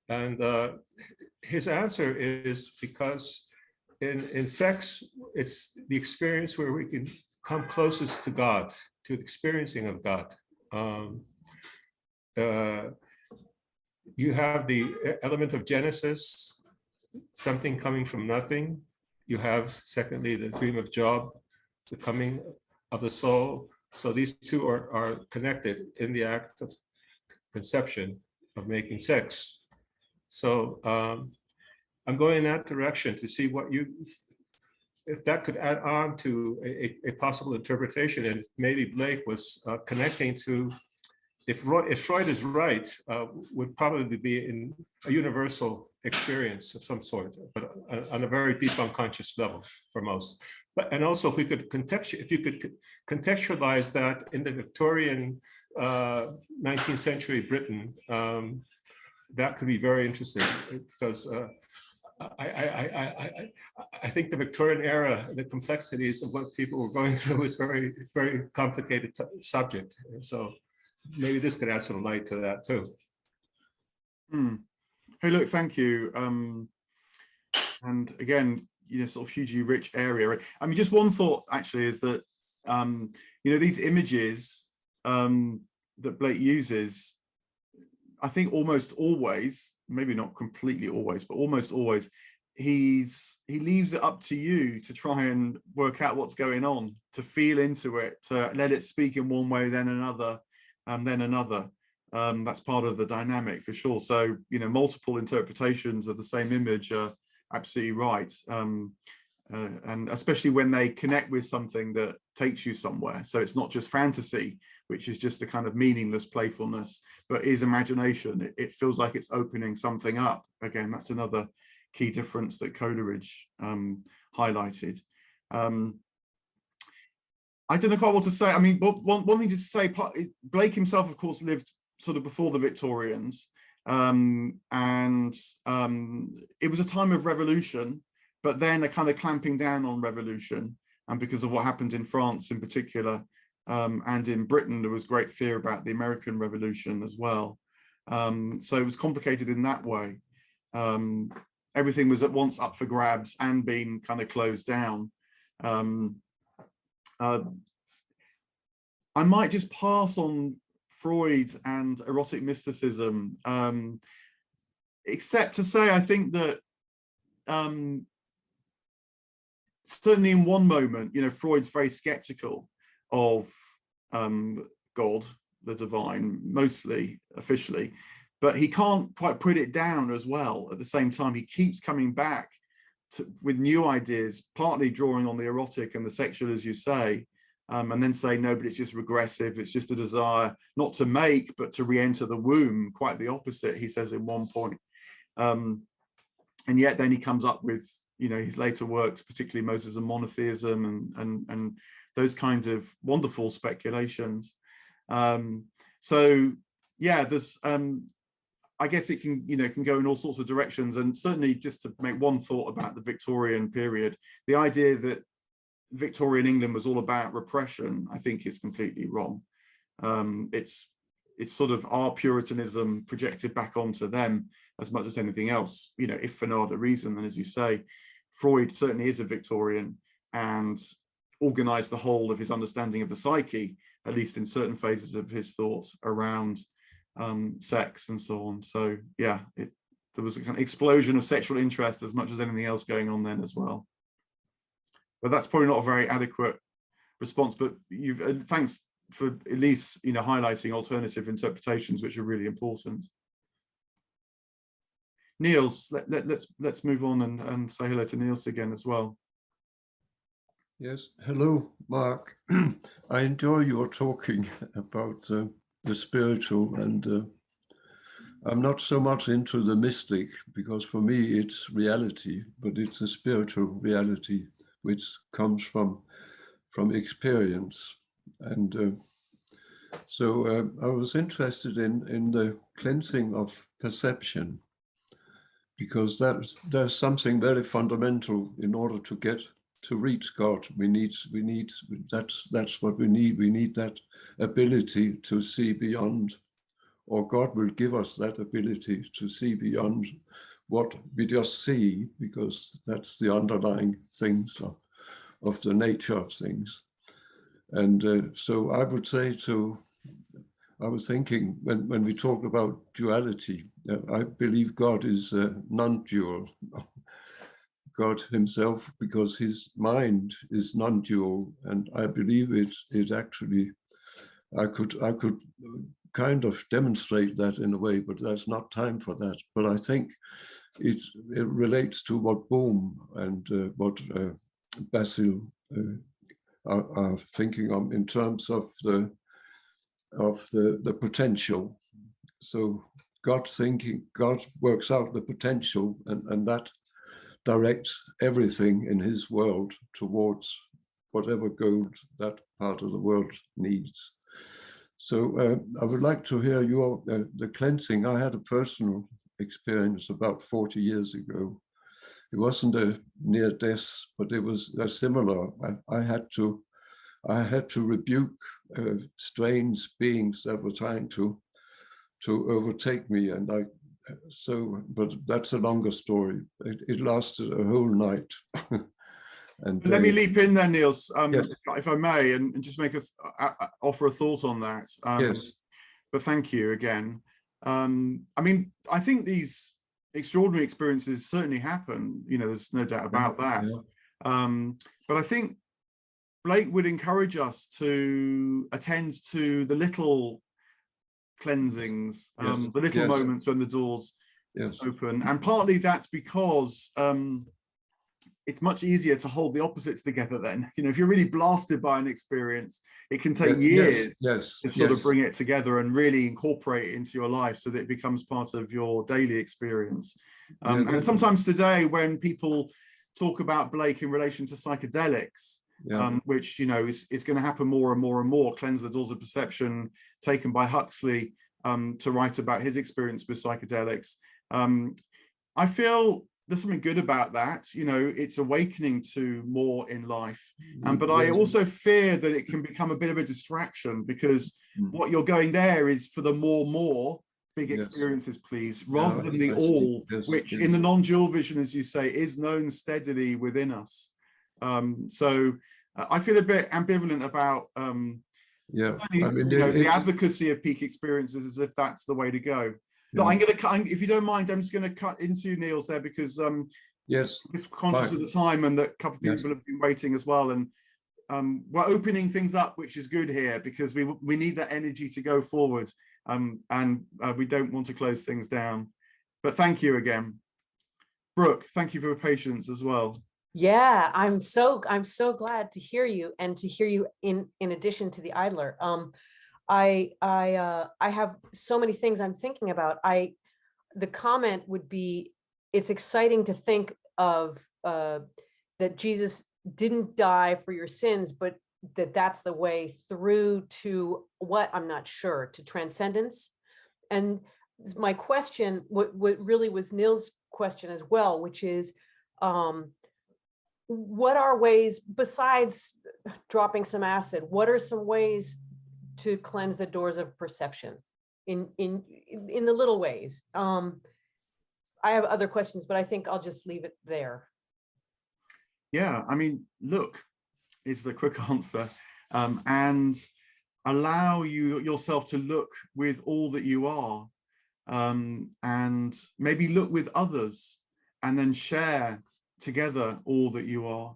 And his answer is because in sex, it's the experience where we can come closest to God, to the experiencing of God. You have the element of Genesis, something coming from nothing. You have, secondly, the dream of Job, the coming of the soul. So these two are connected in the act of conception of making sex. So I'm going in that direction to see what if that could add on to a possible interpretation, and maybe Blake was connecting to, if Freud is right, would probably be in a universal experience of some sort, but on a very deep unconscious level for most. But and also, if you could contextualize that in the Victorian 19th century Britain, that could be very interesting, because I think the Victorian era, the complexities of what people were going through was very, very complicated subject. So maybe this could add some light to that too. Hey, look, thank you. And again, sort of hugely rich area. I mean, just one thought actually is that, these images that Blake uses, I think almost always, maybe not completely always, but almost always, he leaves it up to you to try and work out what's going on, to feel into it, to let it speak in one way, then another, then another. That's part of the dynamic for sure. So, multiple interpretations of the same image are absolutely right. And especially when they connect with something that takes you somewhere. So it's not just fantasy, which is just a kind of meaningless playfulness, but is imagination. It feels like it's opening something up. Again, that's another key difference that Coleridge highlighted. I don't know quite what to say. I mean, one thing to say, Blake himself, of course, lived sort of before the Victorians, and it was a time of revolution, but then a kind of clamping down on revolution, and because of what happened in France in particular, and in Britain, there was great fear about the American Revolution as well. So it was complicated in that way. Everything was at once up for grabs and being kind of closed down. I might just pass on Freud and erotic mysticism, except to say I think that certainly in one moment, Freud's very skeptical of God, the divine, mostly officially, but he can't quite put it down as well. At the same time, he keeps coming back with new ideas, partly drawing on the erotic and the sexual, as you say, and then say, no, but it's just regressive. It's just a desire not to make, but to re-enter the womb. Quite the opposite, he says in one point. And yet then he comes up with, his later works, particularly Moses and monotheism and those kinds of wonderful speculations. So yeah, there's, I guess it can, can go in all sorts of directions. And certainly, just to make one thought about the Victorian period, the idea that Victorian England was all about repression, I think is completely wrong. It's sort of our Puritanism projected back onto them as much as anything else, if for no other reason. And as you say, Freud certainly is a Victorian and organized the whole of his understanding of the psyche at least in certain phases of his thought, around sex and so on. So yeah, there was a kind of explosion of sexual interest as much as anything else going on then as well. But that's probably not a very adequate response, but thanks for at least, you know, highlighting alternative interpretations, which are really important. Niels, let's move on and say hello to Niels again as well. Yes, hello, Mark. I enjoy your talking about the spiritual, and I'm not so much into the mystic, because for me it's reality, but it's a spiritual reality which comes from experience. And so I was interested in the cleansing of perception, because there's something very fundamental in order to reach God. That's what we need. We need that ability to see beyond, or God will give us that ability to see beyond what we just see, because that's the underlying things of the nature of things. And so I would say I was thinking when we talk about duality, I believe God is non-dual. God himself, because his mind is non-dual, and I believe it actually, I could kind of demonstrate that in a way, but there's not time for that. But I think it relates to what Bohm and what Basil are thinking of in terms of the potential. So God works out the potential, and that directs everything in his world towards whatever goal that part of the world needs. So I would like to hear your the cleansing. I had a personal experience about 40 years ago. It wasn't a near death, but it was similar. I had to rebuke strange beings that were trying to overtake me, and but that's a longer story. It lasted a whole night. And let me leap in there, Niels, yes. if I may, and just make offer a thought on that. Yes. But thank you again. I mean, I think these extraordinary experiences certainly happen. You know, there's no doubt about that. Yeah. But I think Blake would encourage us to attend to the little cleansings, the little moments when the doors open, and partly that's because it's much easier to hold the opposites together then. You know, if you're really blasted by an experience, it can take years to sort of bring it together and really incorporate it into your life so that it becomes part of your daily experience. And sometimes today, when people talk about Blake in relation to psychedelics, which, you know, is going to happen more and more and more, Cleanse the Doors of Perception, taken by Huxley to write about his experience with psychedelics. I feel there's something good about that. You know, it's awakening to more in life. But I also fear that it can become a bit of a distraction, because what you're going there is for the more big experiences, please, rather than the all, which in the non-dual vision, as you say, is known steadily within us. So I feel a bit ambivalent about I mean, the advocacy of peak experiences, as if that's the way to go. No, I'm going to cut, if you don't mind, I'm just going to cut into Niels there, because just conscious of the time, and that a couple of people have been waiting as well, and we're opening things up, which is good here, because we need that energy to go forward, and we don't want to close things down. But thank you again, Brooke. Thank you for your patience as well. Yeah, I'm so glad to hear you, and to hear you in addition to the Idler. I have so many things I'm thinking about. The comment would be, it's exciting to think of that Jesus didn't die for your sins, but that's the way through to what, I'm not sure, to transcendence. And my question, what really was Niels' question as well, which is, what are ways, besides dropping some acid, what are some ways to cleanse the doors of perception in the little ways? I have other questions, but I think I'll just leave it there. Yeah, I mean, look is the quick answer. And allow yourself to look with all that you are, and maybe look with others and then share together all that you are.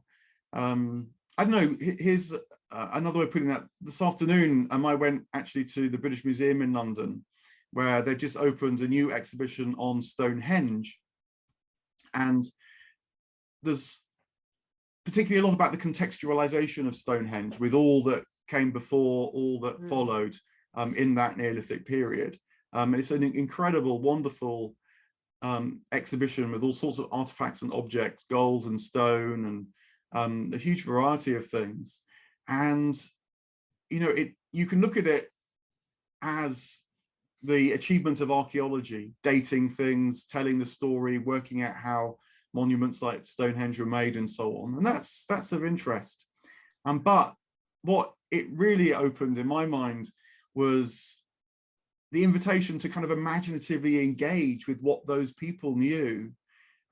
I don't know, here's another way of putting that. This afternoon, I went actually to the British Museum in London, where they've just opened a new exhibition on Stonehenge. And there's particularly a lot about the contextualization of Stonehenge with all that came before, all that followed in that Neolithic period. It's an incredible, wonderful exhibition with all sorts of artifacts and objects, gold and stone, and a huge variety of things. And you can look at it as the achievement of archaeology, dating things, telling the story, working out how monuments like Stonehenge were made and so on. And that's of interest. But what it really opened in my mind was the invitation to kind of imaginatively engage with what those people knew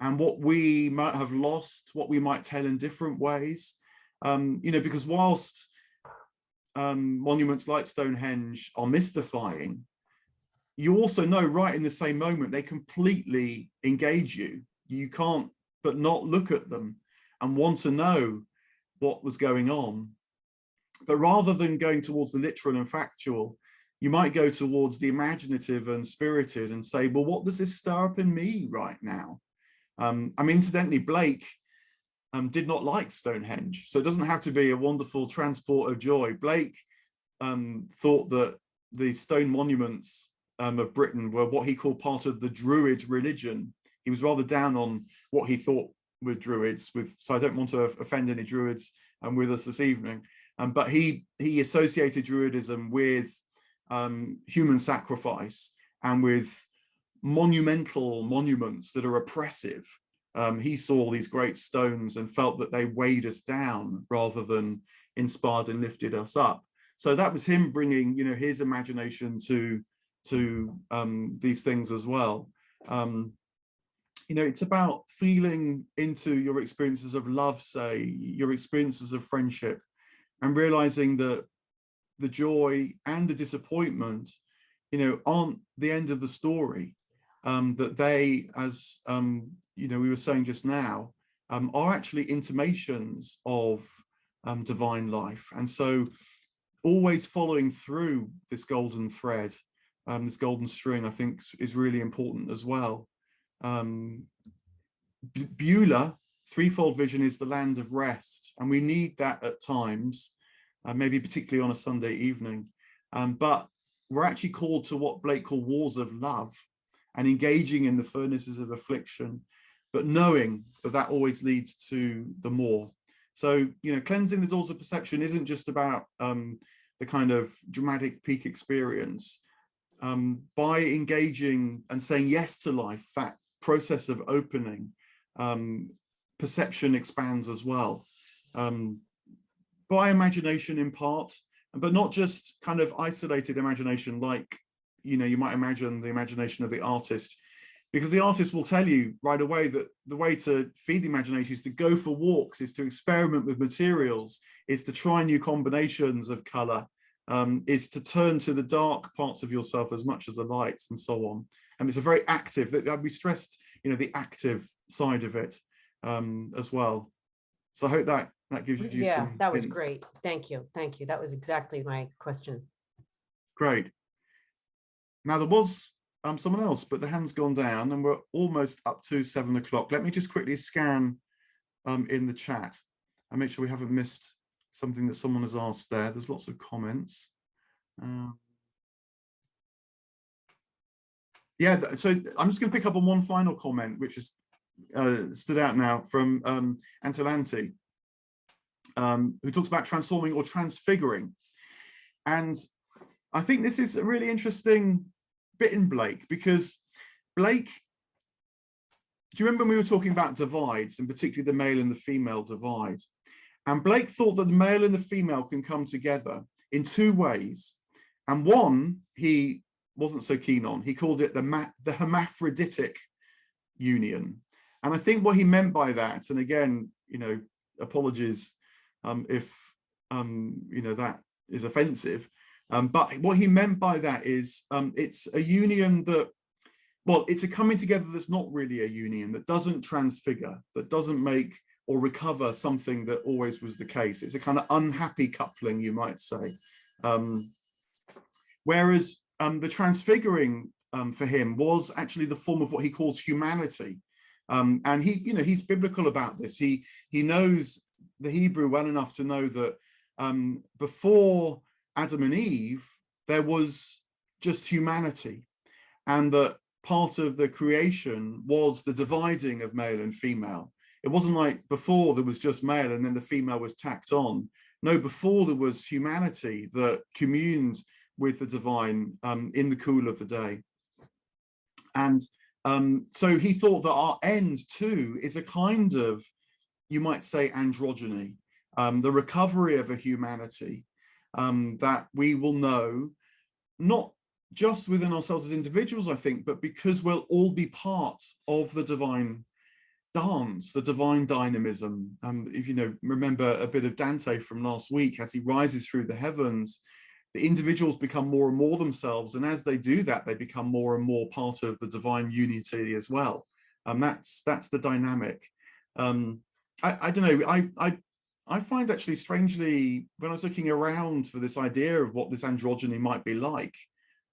and what we might have lost, what we might tell in different ways. Because whilst monuments like Stonehenge are mystifying, you also know right in the same moment they completely engage you. You can't but not look at them and want to know what was going on. But rather than going towards the literal and factual, you might go towards the imaginative and spirited and say, well, what does this stir up in me right now? Incidentally, Blake did not like Stonehenge, so it doesn't have to be a wonderful transport of joy. Blake thought that the stone monuments of Britain were what he called part of the Druid religion. He was rather down on what he thought were Druids, so I don't want to offend any Druids with us this evening. But he associated Druidism with human sacrifice and with monumental monuments that are oppressive. He saw these great stones and felt that they weighed us down rather than inspired and lifted us up. So that was him bringing, his imagination to these things as well. It's about feeling into your experiences of love, say, your experiences of friendship, and realizing that the joy and the disappointment, aren't the end of the story. That they, as we were saying just now, are actually intimations of divine life. And so always following through this golden thread, this golden string, I think is really important as well. Beulah, threefold vision is the land of rest, and we need that at times, maybe particularly on a Sunday evening. But we're actually called to what Blake called wars of love, and engaging in the furnaces of affliction, but knowing that that always leads to the more. So, cleansing the doors of perception isn't just about the kind of dramatic peak experience. By engaging and saying yes to life, that process of opening, perception expands as well. By imagination in part, but not just kind of isolated imagination like, you might imagine the imagination of the artist, because the artist will tell you right away that the way to feed the imagination is to go for walks, is to experiment with materials, is to try new combinations of color, is to turn to the dark parts of yourself as much as the lights, and so on. And it's a very active, that we stressed, the active side of it as well. So I hope that gives you some that was hints. great. Thank you. That was exactly my question. Great. Now there was someone else, but the hand's gone down and we're almost up to 7 o'clock. Let me just quickly scan in the chat and make sure we haven't missed something that someone has asked there. There's lots of comments. So I'm just going to pick up on one final comment, which is stood out now from Antelanti, who talks about transforming or transfiguring. And I think this is a really interesting bit in Blake, because Blake, do you remember when we were talking about divides, and particularly the male and the female divide? And Blake thought that the male and the female can come together in two ways. And one he wasn't so keen on. He called it the hermaphroditic union. And I think what he meant by that, and again, apologies if that is offensive, But what he meant by that is it's a union that, well, it's a coming together that's not really a union, that doesn't transfigure, that doesn't make or recover something that always was the case. It's a kind of unhappy coupling, you might say. Whereas the transfiguring for him was actually the form of what he calls humanity. And he, you know, he's biblical about this. He knows the Hebrew well enough to know that before Adam and Eve, there was just humanity, and that part of the creation was the dividing of male and female. It wasn't like before there was just male and then the female was tacked on. No, before there was humanity that communed with the divine in the cool of the day. And so he thought that our end too is a kind of, you might say, androgyny, the recovery of a humanity that we will know, not just within ourselves as individuals, I think, but because we'll all be part of the divine dance, the divine dynamism. If you know, remember a bit of Dante from last week, as he rises through the heavens, the individuals become more and more themselves, and as they do that, they become more and more part of the divine unity as well. That's the dynamic. I don't know. I find actually strangely, when I was looking around for this idea of what this androgyny might be like,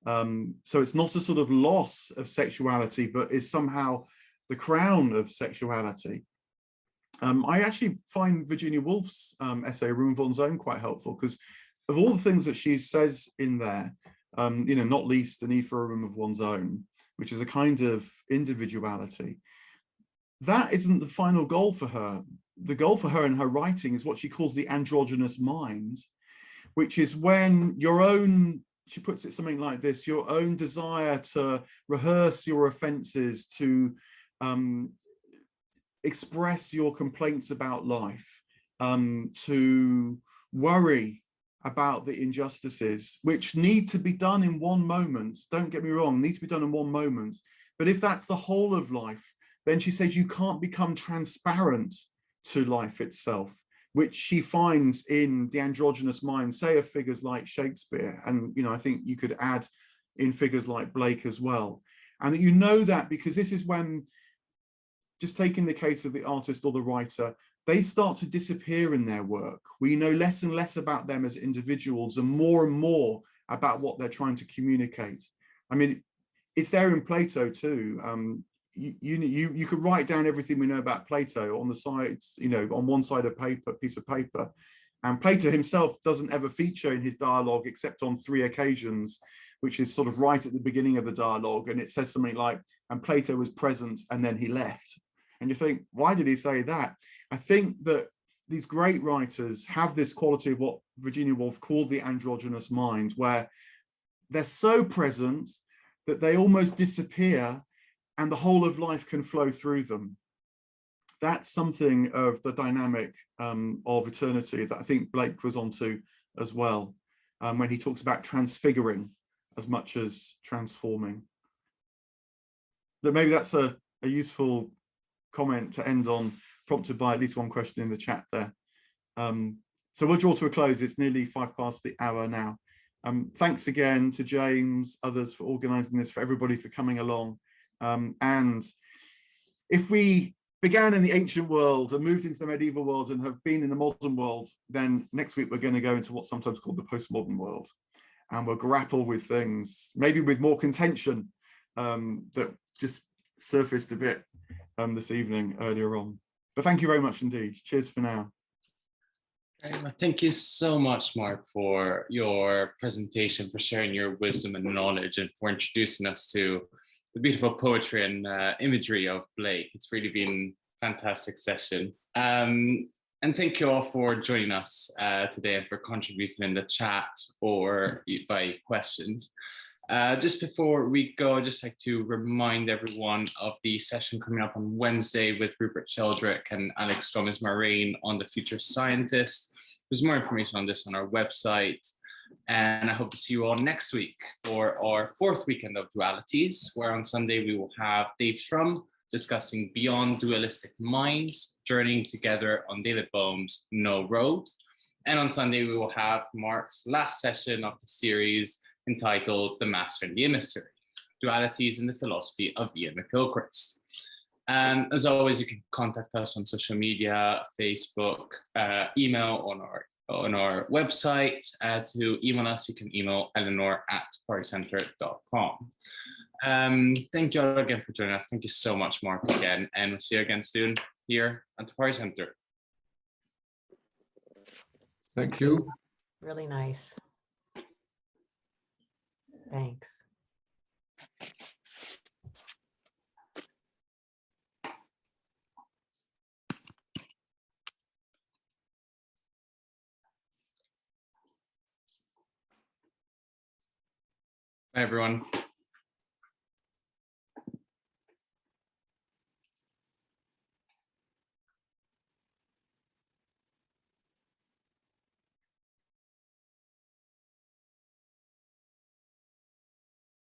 so it's not a sort of loss of sexuality, but is somehow the crown of sexuality. I actually find Virginia Woolf's essay, Room of One's Own, quite helpful, because of all the things that she says in there, you know, not least the need for a room of one's own, which is a kind of individuality. That isn't the final goal for her. The goal for her in her writing is what she calls the androgynous mind, which is when your own, she puts it something like this, your own desire to rehearse your offenses, to express your complaints about life, to worry about the injustices, which need to be done in one moment. Don't get me wrong, need to be done in one moment. But if that's the whole of life, then she says you can't become transparent to life itself, which she finds in the androgynous mind, say, of figures like Shakespeare. And, you know, I think you could add in figures like Blake as well. And that you know that because this is when, just taking the case of the artist or the writer, they start to disappear in their work. We know less and less about them as individuals and more about what they're trying to communicate. I mean, it's there in Plato too. You could write down everything we know about Plato on the sides, you know, on one side of paper, piece of paper. And Plato himself doesn't ever feature in his dialogue except on 3 occasions, which is sort of right at the beginning of the dialogue. And it says something like, and Plato was present and then he left. And you think, why did he say that? I think that these great writers have this quality of what Virginia Woolf called the androgynous mind, where they're so present that they almost disappear and the whole of life can flow through them. That's something of the dynamic of eternity that I think Blake was onto as well, when he talks about transfiguring as much as transforming. But maybe that's a useful comment to end on, prompted by at least one question in the chat there. So we'll draw to a close. It's nearly 5 past the hour now. Thanks again to James, others for organising this, for everybody for coming along. And if we began in the ancient world and moved into the medieval world and have been in the modern world, then next week we're going to go into what's sometimes called the postmodern world. And we'll grapple with things, maybe with more contention that just surfaced a bit this evening earlier on. But thank you very much indeed. Cheers for now. Well, thank you so much, Mark, for your presentation, for sharing your wisdom and knowledge, and for introducing us to the beautiful poetry and imagery of Blake. It's really been a fantastic session. And thank you all for joining us today and for contributing in the chat or by questions. Just before we go, I'd just like to remind everyone of the session coming up on Wednesday with Rupert Sheldrake and Alex Gomez-Marine on the future scientist. There's more information on this on our website. And I hope to see you all next week for our 4th weekend of Dualities, where on Sunday we will have Dave Shrum discussing Beyond Dualistic Minds, Journeying Together on David Bohm's No Road. And on Sunday, we will have Mark's last session of the series entitled The Master and the Emissary, Dualities in the Philosophy of Ian McGilchrist. And as always, you can contact us on social media, Facebook, email on our website. To email us, you can email eleanor@partycenter.com. Thank you all again for joining us. Thank you so much, Mark, again, and we'll see you again soon here at the Party Center. Thank you. Really nice. Thanks. Bye, everyone.